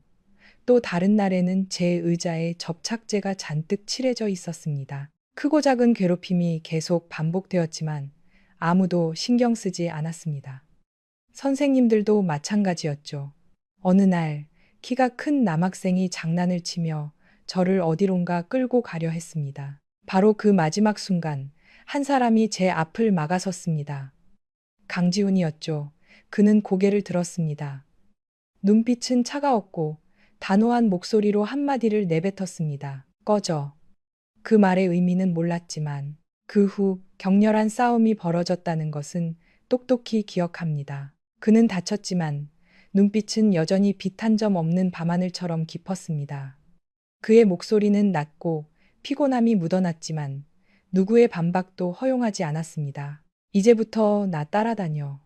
또 다른 날에는 제 의자에 접착제가 잔뜩 칠해져 있었습니다. 크고 작은 괴롭힘이 계속 반복되었지만 아무도 신경 쓰지 않았습니다. 선생님들도 마찬가지였죠. 어느 날 키가 큰 남학생이 장난을 치며 저를 어디론가 끌고 가려 했습니다. 바로 그 마지막 순간 한 사람이 제 앞을 막아섰습니다. 강지훈이었죠. 그는 고개를 들었습니다. 눈빛은 차가웠고 단호한 목소리로 한마디를 내뱉었습니다. 꺼져. 그 말의 의미는 몰랐지만 그 후 격렬한 싸움이 벌어졌다는 것은 똑똑히 기억합니다. 그는 다쳤지만 눈빛은 여전히 빛 한 점 없는 밤하늘처럼 깊었습니다. 그의 목소리는 낮고 피곤함이 묻어났지만 누구의 반박도 허용하지 않았습니다. 이제부터 나 따라다녀.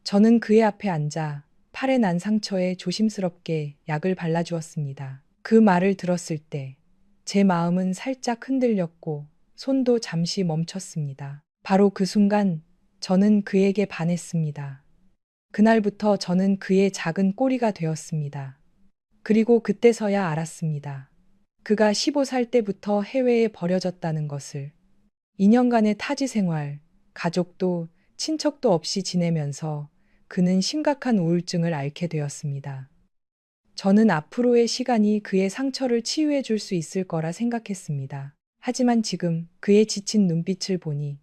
저는 그의 앞에 앉아 팔에 난 상처에 조심스럽게 약을 발라주었습니다. 그 말을 들었을 때 제 마음은 살짝 흔들렸고 손도 잠시 멈췄습니다. 바로 그 순간 저는 그에게 반했습니다. 그날부터 저는 그의 작은 꼬리가 되었습니다. 그리고 그때서야 알았습니다. 그가 15살 때부터 해외에 버려졌다는 것을. 2년간의 타지 생활, 가족도 친척도 없이 지내면서 그는 심각한 우울증을 앓게 되었습니다. 저는 앞으로의 시간이 그의 상처를 치유해 줄 수 있을 거라 생각했습니다. 하지만 지금 그의 지친 눈빛을 보니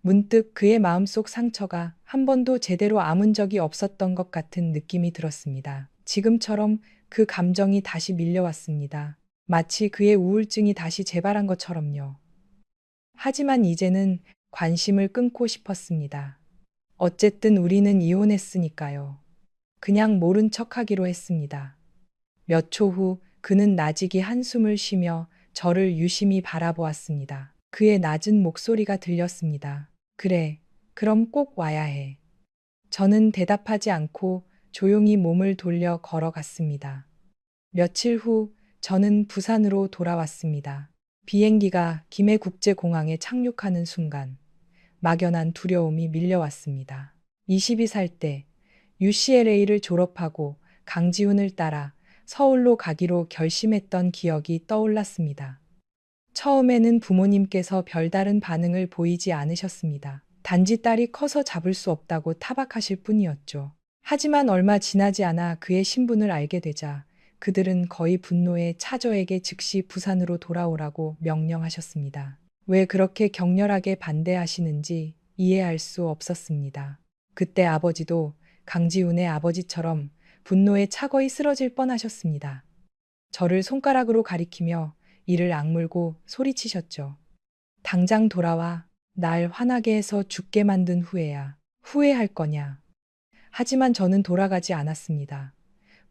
문득 그의 마음속 상처가 한 번도 제대로 아문 적이 없었던 것 같은 느낌이 들었습니다. 지금처럼 그 감정이 다시 밀려왔습니다. 마치 그의 우울증이 다시 재발한 것처럼요. 하지만 이제는 관심을 끊고 싶었습니다. 어쨌든 우리는 이혼했으니까요. 그냥 모른 척하기로 했습니다. 몇 초 후 그는 나직이 한숨을 쉬며 저를 유심히 바라보았습니다. 그의 낮은 목소리가 들렸습니다. 그래, 그럼 꼭 와야 해. 저는 대답하지 않고 조용히 몸을 돌려 걸어갔습니다. 며칠 후 저는 부산으로 돌아왔습니다. 비행기가 김해국제공항에 착륙하는 순간 막연한 두려움이 밀려왔습니다. 22살 때 UCLA를 졸업하고 강지훈을 따라 서울로 가기로 결심했던 기억이 떠올랐습니다. 처음에는 부모님께서 별다른 반응을 보이지 않으셨습니다. 단지 딸이 커서 잡을 수 없다고 타박하실 뿐이었죠. 하지만 얼마 지나지 않아 그의 신분을 알게 되자 그들은 거의 분노에 차 저에게 즉시 부산으로 돌아오라고 명령하셨습니다. 왜 그렇게 격렬하게 반대하시는지 이해할 수 없었습니다. 그때 아버지도 강지훈의 아버지처럼 분노에 차거의 쓰러질 뻔하셨습니다. 저를 손가락으로 가리키며 이를 악물고 소리치셨죠. 당장 돌아와. 날 화나게 해서 죽게 만든 후에야. 후회할 거냐. 하지만 저는 돌아가지 않았습니다.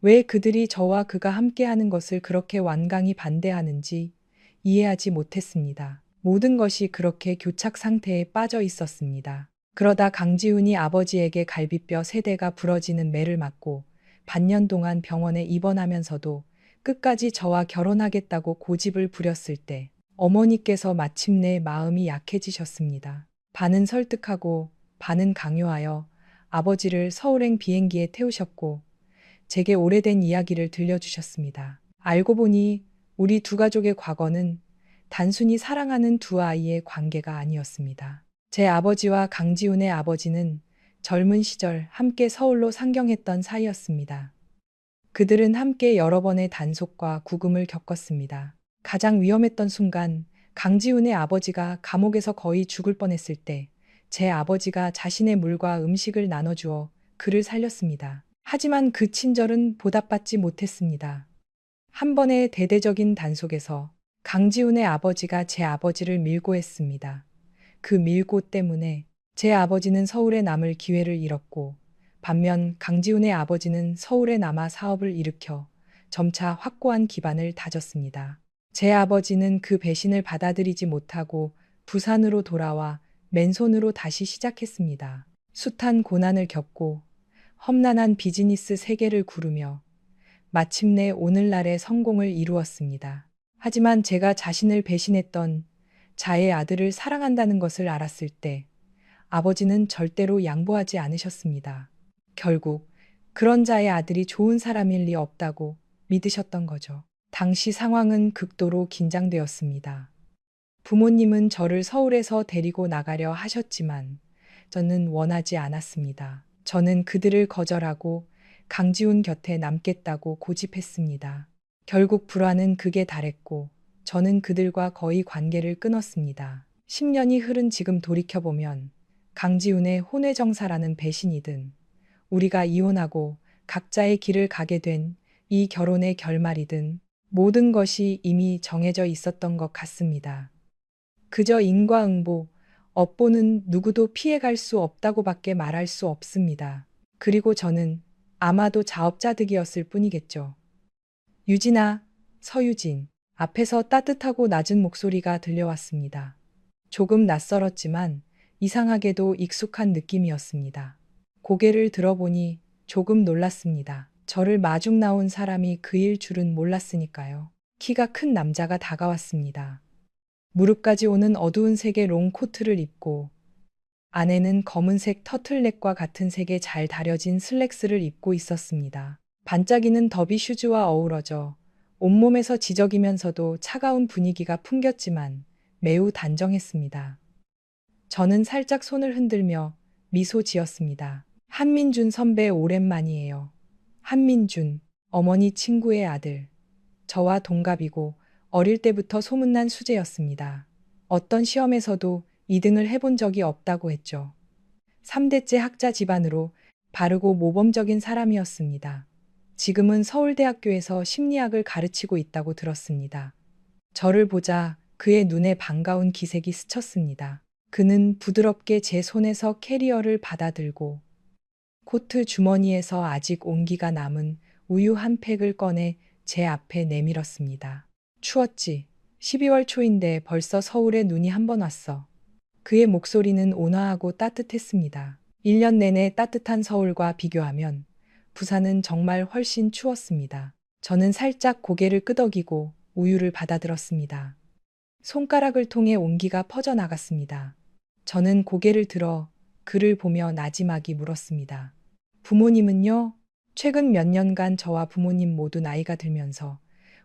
왜 그들이 저와 그가 함께하는 것을 그렇게 완강히 반대하는지 이해하지 못했습니다. 모든 것이 그렇게 교착 상태에 빠져 있었습니다. 그러다 강지훈이 아버지에게 갈비뼈 3대가 부러지는 매를 맞고 반년 동안 병원에 입원하면서도 끝까지 저와 결혼하겠다고 고집을 부렸을 때 어머니께서 마침내 마음이 약해지셨습니다. 반은 설득하고 반은 강요하여 아버지를 서울행 비행기에 태우셨고 제게 오래된 이야기를 들려주셨습니다. 알고 보니 우리 두 가족의 과거는 단순히 사랑하는 두 아이의 관계가 아니었습니다. 제 아버지와 강지훈의 아버지는 젊은 시절 함께 서울로 상경했던 사이였습니다. 그들은 함께 여러 번의 단속과 구금을 겪었습니다. 가장 위험했던 순간 강지훈의 아버지가 감옥에서 거의 죽을 뻔했을 때 제 아버지가 자신의 물과 음식을 나눠주어 그를 살렸습니다. 하지만 그 친절은 보답받지 못했습니다. 한 번의 대대적인 단속에서 강지훈의 아버지가 제 아버지를 밀고 했습니다. 그 밀고 때문에 제 아버지는 서울에 남을 기회를 잃었고 반면 강지훈의 아버지는 서울에 남아 사업을 일으켜 점차 확고한 기반을 다졌습니다. 제 아버지는 그 배신을 받아들이지 못하고 부산으로 돌아와 맨손으로 다시 시작했습니다. 숱한 고난을 겪고 험난한 비즈니스 세계를 구르며 마침내 오늘날의 성공을 이루었습니다. 하지만 제가 자신을 배신했던 자의 아들을 사랑한다는 것을 알았을 때 아버지는 절대로 양보하지 않으셨습니다. 결국 그런 자의 아들이 좋은 사람일 리 없다고 믿으셨던 거죠. 당시 상황은 극도로 긴장되었습니다. 부모님은 저를 서울에서 데리고 나가려 하셨지만 저는 원하지 않았습니다. 저는 그들을 거절하고 강지훈 곁에 남겠다고 고집했습니다. 결국 불화는 극에 달했고 저는 그들과 거의 관계를 끊었습니다. 10년이 흐른 지금 돌이켜보면 강지훈의 혼외정사라는 배신이든 우리가 이혼하고 각자의 길을 가게 된 이 결혼의 결말이든 모든 것이 이미 정해져 있었던 것 같습니다. 그저 인과응보, 업보는 누구도 피해갈 수 없다고밖에 말할 수 없습니다. 그리고 저는 아마도 자업자득이었을 뿐이겠죠. 유진아, 서유진. 앞에서 따뜻하고 낮은 목소리가 들려왔습니다. 조금 낯설었지만 이상하게도 익숙한 느낌이었습니다. 고개를 들어보니 조금 놀랐습니다. 저를 마중 나온 사람이 그일 줄은 몰랐으니까요. 키가 큰 남자가 다가왔습니다. 무릎까지 오는 어두운 색의 롱코트를 입고 안에는 검은색 터틀넥과 같은 색의 잘 다려진 슬랙스를 입고 있었습니다. 반짝이는 더비 슈즈와 어우러져 온몸에서 지저귀면서도 차가운 분위기가 풍겼지만 매우 단정했습니다. 저는 살짝 손을 흔들며 미소 지었습니다. 한민준 선배 오랜만이에요. 한민준, 어머니 친구의 아들. 저와 동갑이고 어릴 때부터 소문난 수재였습니다. 어떤 시험에서도 2등을 해본 적이 없다고 했죠. 3대째 학자 집안으로 바르고 모범적인 사람이었습니다. 지금은 서울대학교에서 심리학을 가르치고 있다고 들었습니다. 저를 보자 그의 눈에 반가운 기색이 스쳤습니다. 그는 부드럽게 제 손에서 캐리어를 받아들고 코트 주머니에서 아직 온기가 남은 우유 한 팩을 꺼내 제 앞에 내밀었습니다. 추웠지? 12월 초인데 벌써 서울에 눈이 한 번 왔어. 그의 목소리는 온화하고 따뜻했습니다. 1년 내내 따뜻한 서울과 비교하면 부산은 정말 훨씬 추웠습니다. 저는 살짝 고개를 끄덕이고 우유를 받아들었습니다. 손가락을 통해 온기가 퍼져나갔습니다. 저는 고개를 들어 그를 보며 나지막이 물었습니다. 부모님은요? 최근 몇 년간 저와 부모님 모두 나이가 들면서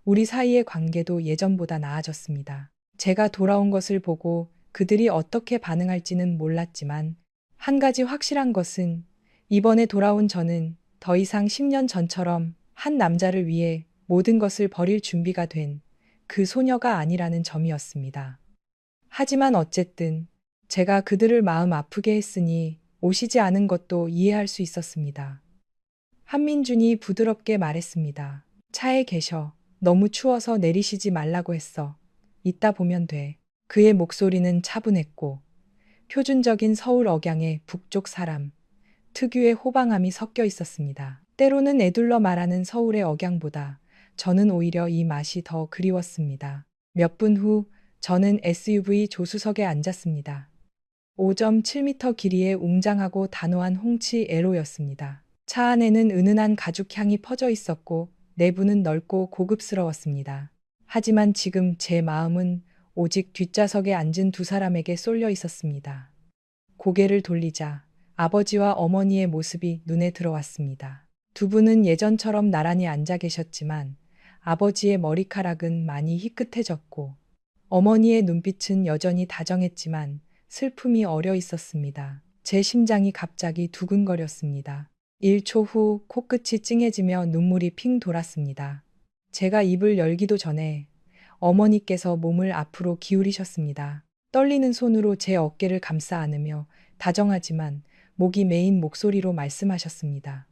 우리 사이의 관계도 예전보다 나아졌습니다. 제가 돌아온 것을 보고 그들이 어떻게 반응할지는 몰랐지만 한 가지 확실한 것은 이번에 돌아온 저는 더 이상 10년 전처럼 한 남자를 위해 모든 것을 버릴 준비가 된 그 소녀가 아니라는 점이었습니다. 하지만 어쨌든 제가 그들을 마음 아프게 했으니 오시지 않은 것도 이해할 수 있었습니다. 한민준이 부드럽게 말했습니다. 차에 계셔. 너무 추워서 내리시지 말라고 했어. 이따 보면 돼. 그의 목소리는 차분했고 표준적인 서울 억양의 북쪽 사람, 특유의 호방함이 섞여 있었습니다. 때로는 애둘러 말하는 서울의 억양보다 저는 오히려 이 맛이 더 그리웠습니다. 몇 분 후 저는 SUV 조수석에 앉았습니다. 5.7m 길이의 웅장하고 단호한 홍치 에로였습니다. 차 안에는 은은한 가죽 향이 퍼져 있었고 내부는 넓고 고급스러웠습니다. 하지만 지금 제 마음은 오직 뒷좌석에 앉은 두 사람에게 쏠려 있었습니다. 고개를 돌리자 아버지와 어머니의 모습이 눈에 들어왔습니다. 두 분은 예전처럼 나란히 앉아 계셨지만 아버지의 머리카락은 많이 희끗해졌고 어머니의 눈빛은 여전히 다정했지만 슬픔이 어려 있었습니다. 제 심장이 갑자기 두근거렸습니다. 1초 후 코끝이 찡해지며 눈물이 핑 돌았습니다. 제가 입을 열기도 전에 어머니께서 몸을 앞으로 기울이셨습니다. 떨리는 손으로 제 어깨를 감싸 안으며 다정하지만 목이 메인 목소리로 말씀하셨습니다.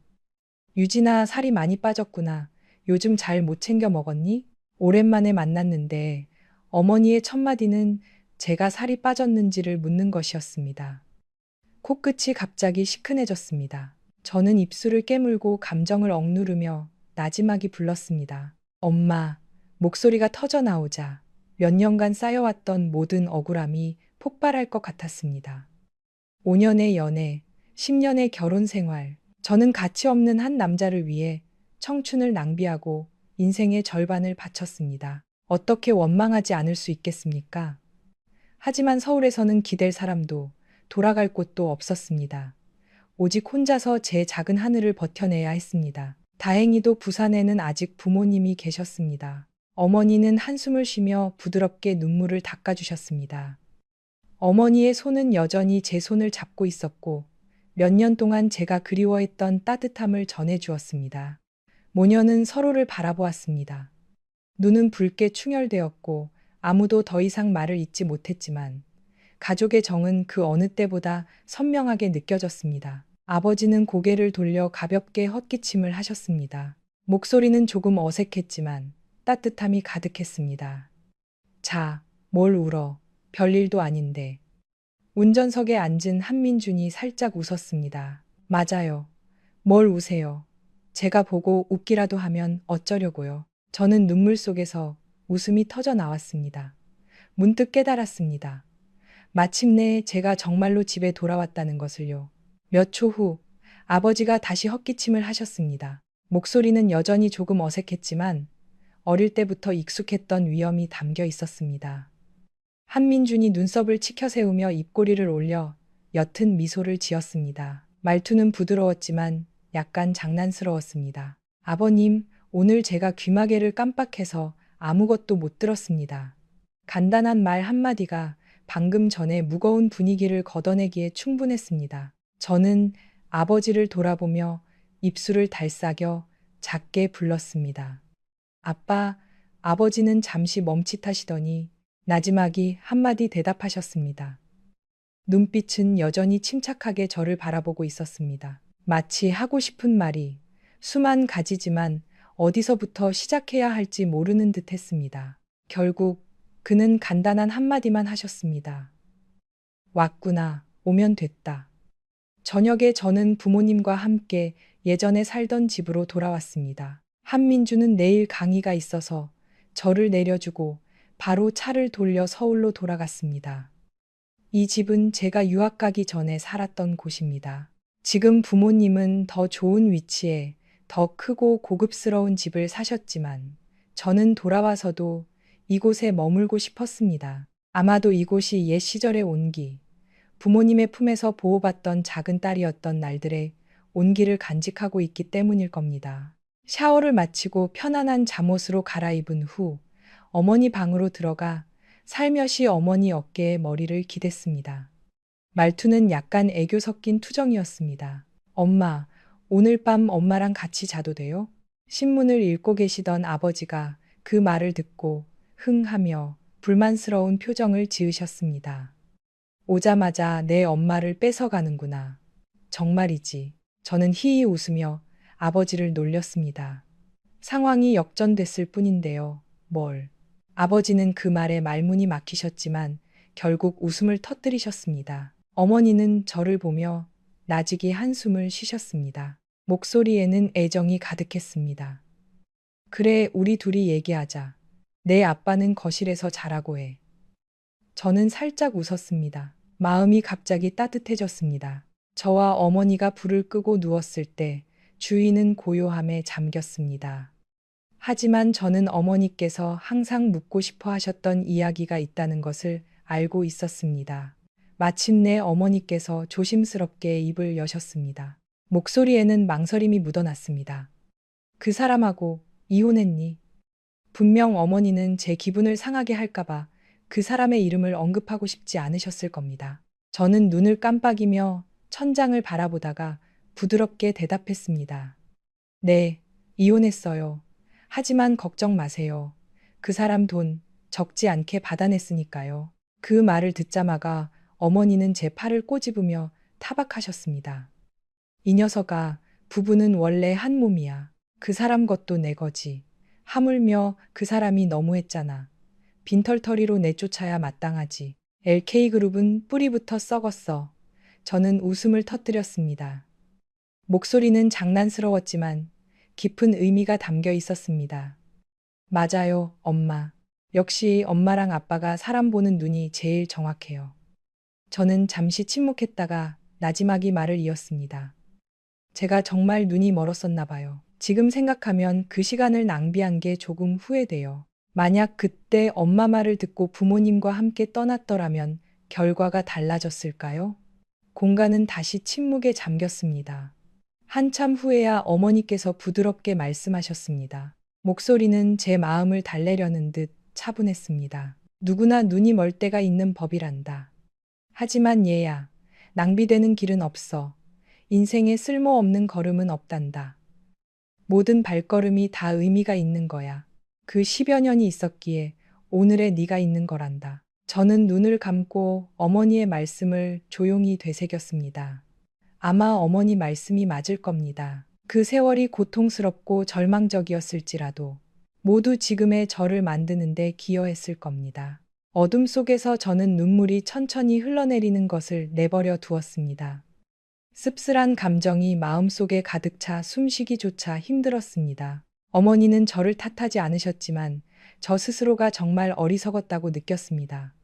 유진아, 살이 많이 빠졌구나. 요즘 잘 못 챙겨 먹었니? 오랜만에 만났는데 어머니의 첫 마디는 제가 살이 빠졌는지를 묻는 것이었습니다. 코끝이 갑자기 시큰해졌습니다. 저는 입술을 깨물고 감정을 억누르며 나지막이 불렀습니다. 엄마, 목소리가 터져 나오자 몇 년간 쌓여왔던 모든 억울함이 폭발할 것 같았습니다. 5년의 연애, 10년의 결혼 생활, 저는 가치 없는 한 남자를 위해 청춘을 낭비하고 인생의 절반을 바쳤습니다. 어떻게 원망하지 않을 수 있겠습니까? 하지만 서울에서는 기댈 사람도 돌아갈 곳도 없었습니다. 오직 혼자서 제 작은 하늘을 버텨내야 했습니다. 다행히도 부산에는 아직 부모님이 계셨습니다. 어머니는 한숨을 쉬며 부드럽게 눈물을 닦아주셨습니다. 어머니의 손은 여전히 제 손을 잡고 있었고 몇 년 동안 제가 그리워했던 따뜻함을 전해주었습니다. 모녀는 서로를 바라보았습니다. 눈은 붉게 충혈되었고 아무도 더 이상 말을 잇지 못했지만 가족의 정은 그 어느 때보다 선명하게 느껴졌습니다. 아버지는 고개를 돌려 가볍게 헛기침을 하셨습니다. 목소리는 조금 어색했지만 따뜻함이 가득했습니다. 자, 뭘 울어. 별일도 아닌데. 운전석에 앉은 한민준이 살짝 웃었습니다. 맞아요. 뭘 우세요. 제가 보고 웃기라도 하면 어쩌려고요. 저는 눈물 속에서 웃음이 터져 나왔습니다. 문득 깨달았습니다. 마침내 제가 정말로 집에 돌아왔다는 것을요. 몇 초 후 아버지가 다시 헛기침을 하셨습니다. 목소리는 여전히 조금 어색했지만 어릴 때부터 익숙했던 위엄이 담겨 있었습니다. 한민준이 눈썹을 치켜 세우며 입꼬리를 올려 옅은 미소를 지었습니다. 말투는 부드러웠지만 약간 장난스러웠습니다. 아버님, 오늘 제가 귀마개를 깜빡해서 아무것도 못 들었습니다. 간단한 말 한마디가 방금 전에 무거운 분위기를 걷어내기에 충분했습니다. 저는 아버지를 돌아보며 입술을 달싹여 작게 불렀습니다. 아빠, 아버지는 잠시 멈칫하시더니 나지막이 한마디 대답하셨습니다. 눈빛은 여전히 침착하게 저를 바라보고 있었습니다. 마치 하고 싶은 말이 수만 가지지만 어디서부터 시작해야 할지 모르는 듯 했습니다. 결국 그는 간단한 한마디만 하셨습니다. 왔구나, 오면 됐다. 저녁에 저는 부모님과 함께 예전에 살던 집으로 돌아왔습니다. 한민주는 내일 강의가 있어서 저를 내려주고 바로 차를 돌려 서울로 돌아갔습니다. 이 집은 제가 유학 가기 전에 살았던 곳입니다. 지금 부모님은 더 좋은 위치에 더 크고 고급스러운 집을 사셨지만 저는 돌아와서도 이곳에 머물고 싶었습니다. 아마도 이곳이 옛 시절의 온기, 부모님의 품에서 보호받던 작은 딸이었던 날들의 온기를 간직하고 있기 때문일 겁니다. 샤워를 마치고 편안한 잠옷으로 갈아입은 후 어머니 방으로 들어가 살며시 어머니 어깨에 머리를 기댔습니다. 말투는 약간 애교 섞인 투정이었습니다. 엄마, 오늘 밤 엄마랑 같이 자도 돼요? 신문을 읽고 계시던 아버지가 그 말을 듣고 흥 하며 불만스러운 표정을 지으셨습니다. 오자마자 내 엄마를 뺏어가는구나. 정말이지. 저는 히히 웃으며 아버지를 놀렸습니다. 상황이 역전됐을 뿐인데요. 뭘. 아버지는 그 말에 말문이 막히셨지만 결국 웃음을 터뜨리셨습니다. 어머니는 저를 보며 나직이 한숨을 쉬셨습니다. 목소리에는 애정이 가득했습니다. 그래, 우리 둘이 얘기하자. 내 아빠는 거실에서 자라고 해. 저는 살짝 웃었습니다. 마음이 갑자기 따뜻해졌습니다. 저와 어머니가 불을 끄고 누웠을 때 주위는 고요함에 잠겼습니다. 하지만 저는 어머니께서 항상 묻고 싶어 하셨던 이야기가 있다는 것을 알고 있었습니다. 마침내 어머니께서 조심스럽게 입을 여셨습니다. 목소리에는 망설임이 묻어났습니다. 그 사람하고 이혼했니? 분명 어머니는 제 기분을 상하게 할까봐 그 사람의 이름을 언급하고 싶지 않으셨을 겁니다. 저는 눈을 깜빡이며 천장을 바라보다가 부드럽게 대답했습니다. 네, 이혼했어요. 하지만 걱정 마세요. 그 사람 돈 적지 않게 받아냈으니까요. 그 말을 듣자마자 어머니는 제 팔을 꼬집으며 타박하셨습니다. 이 녀석아, 부부는 원래 한 몸이야. 그 사람 것도 내 거지. 하물며 그 사람이 너무했잖아. 빈털터리로 내쫓아야 마땅하지. LK그룹은 뿌리부터 썩었어. 저는 웃음을 터뜨렸습니다. 목소리는 장난스러웠지만 깊은 의미가 담겨 있었습니다. 맞아요, 엄마. 역시 엄마랑 아빠가 사람 보는 눈이 제일 정확해요. 저는 잠시 침묵했다가 나지막이 말을 이었습니다. 제가 정말 눈이 멀었었나 봐요. 지금 생각하면 그 시간을 낭비한 게 조금 후회돼요. 만약 그때 엄마 말을 듣고 부모님과 함께 떠났더라면 결과가 달라졌을까요? 공간은 다시 침묵에 잠겼습니다. 한참 후에야 어머니께서 부드럽게 말씀하셨습니다. 목소리는 제 마음을 달래려는 듯 차분했습니다. 누구나 눈이 멀 때가 있는 법이란다. 하지만 얘야, 낭비되는 길은 없어. 인생에 쓸모없는 걸음은 없단다. 모든 발걸음이 다 의미가 있는 거야. 그 10여 년이 있었기에 오늘의 네가 있는 거란다. 저는 눈을 감고 어머니의 말씀을 조용히 되새겼습니다. 아마 어머니 말씀이 맞을 겁니다. 그 세월이 고통스럽고 절망적이었을지라도 모두 지금의 저를 만드는데 기여했을 겁니다. 어둠 속에서 저는 눈물이 천천히 흘러내리는 것을 내버려 두었습니다. 씁쓸한 감정이 마음속에 가득 차 숨쉬기조차 힘들었습니다. 어머니는 저를 탓하지 않으셨지만 저 스스로가 정말 어리석었다고 느꼈습니다.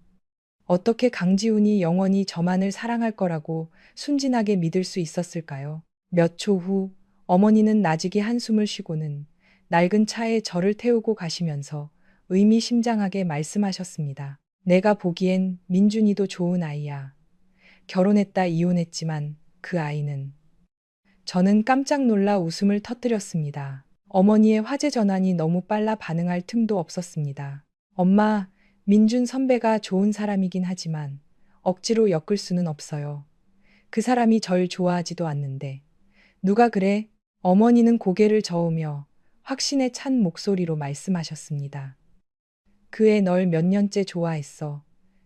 어떻게 강지훈이 영원히 저만을 사랑할 거라고 순진하게 믿을 수 있었을까요? 몇 초 후 어머니는 나직이 한숨을 쉬고는 낡은 차에 저를 태우고 가시면서 의미심장하게 말씀하셨습니다. 내가 보기엔 민준이도 좋은 아이야. 결혼했다 이혼했지만 그 아이는. 저는 깜짝 놀라 웃음을 터뜨렸습니다. 어머니의 화제 전환이 너무 빨라 반응할 틈도 없었습니다. 엄마, 민준 선배가 좋은 사람이긴 하지만 억지로 엮을 수는 없어요. 그 사람이 절 좋아하지도 않는데. 누가 그래? 어머니는 고개를 저으며 확신에 찬 목소리로 말씀하셨습니다. 그 애 널 몇 년째 좋아했어.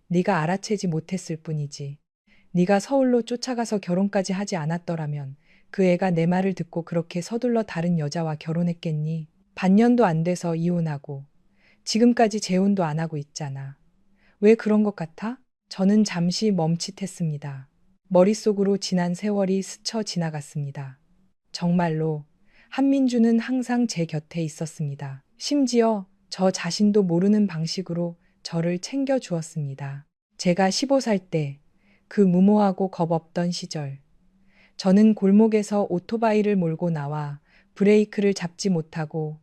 네가 알아채지 못했을 뿐이지. 네가 서울로 쫓아가서 결혼까지 하지 않았더라면 그 애가 내 말을 듣고 그렇게 서둘러 다른 여자와 결혼했겠니? 반년도 안 돼서 이혼하고 지금까지 재혼도 안 하고 있잖아. 왜 그런 것 같아? 저는 잠시 멈칫했습니다. 머릿속으로 지난 세월이 스쳐 지나갔습니다. 정말로 한민주는 항상 제 곁에 있었습니다. 심지어 저 자신도 모르는 방식으로 저를 챙겨주었습니다. 제가 15살 때 그 무모하고 겁없던 시절, 저는 골목에서 오토바이를 몰고 나와 브레이크를 잡지 못하고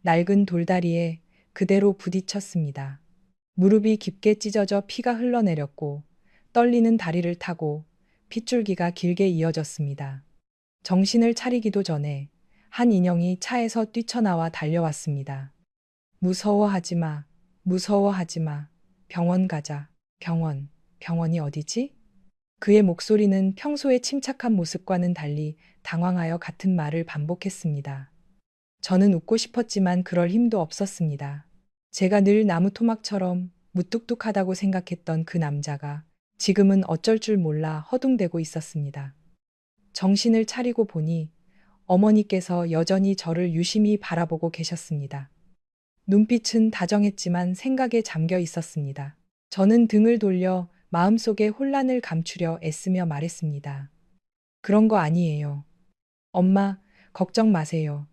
낡은 돌다리에 그대로 부딪혔습니다. 무릎이 깊게 찢어져 피가 흘러내렸고 떨리는 다리를 타고 핏줄기가 길게 이어졌습니다. 정신을 차리기도 전에 한 인형이 차에서 뛰쳐나와 달려왔습니다. 무서워하지 마, 무서워하지 마. 병원 가자. 병원이 어디지? 그의 목소리는 평소의 침착한 모습과는 달리 당황하여 같은 말을 반복했습니다. 저는 웃고 싶었지만 그럴 힘도 없었습니다. 제가 늘 나무 토막처럼 무뚝뚝하다고 생각했던 그 남자가 지금은 어쩔 줄 몰라 허둥대고 있었습니다. 정신을 차리고 보니 어머니께서 여전히 저를 유심히 바라보고 계셨습니다. 눈빛은 다정했지만 생각에 잠겨 있었습니다. 저는 등을 돌려 마음속의 혼란을 감추려 애쓰며 말했습니다. 그런 거 아니에요. 엄마, 걱정 마세요.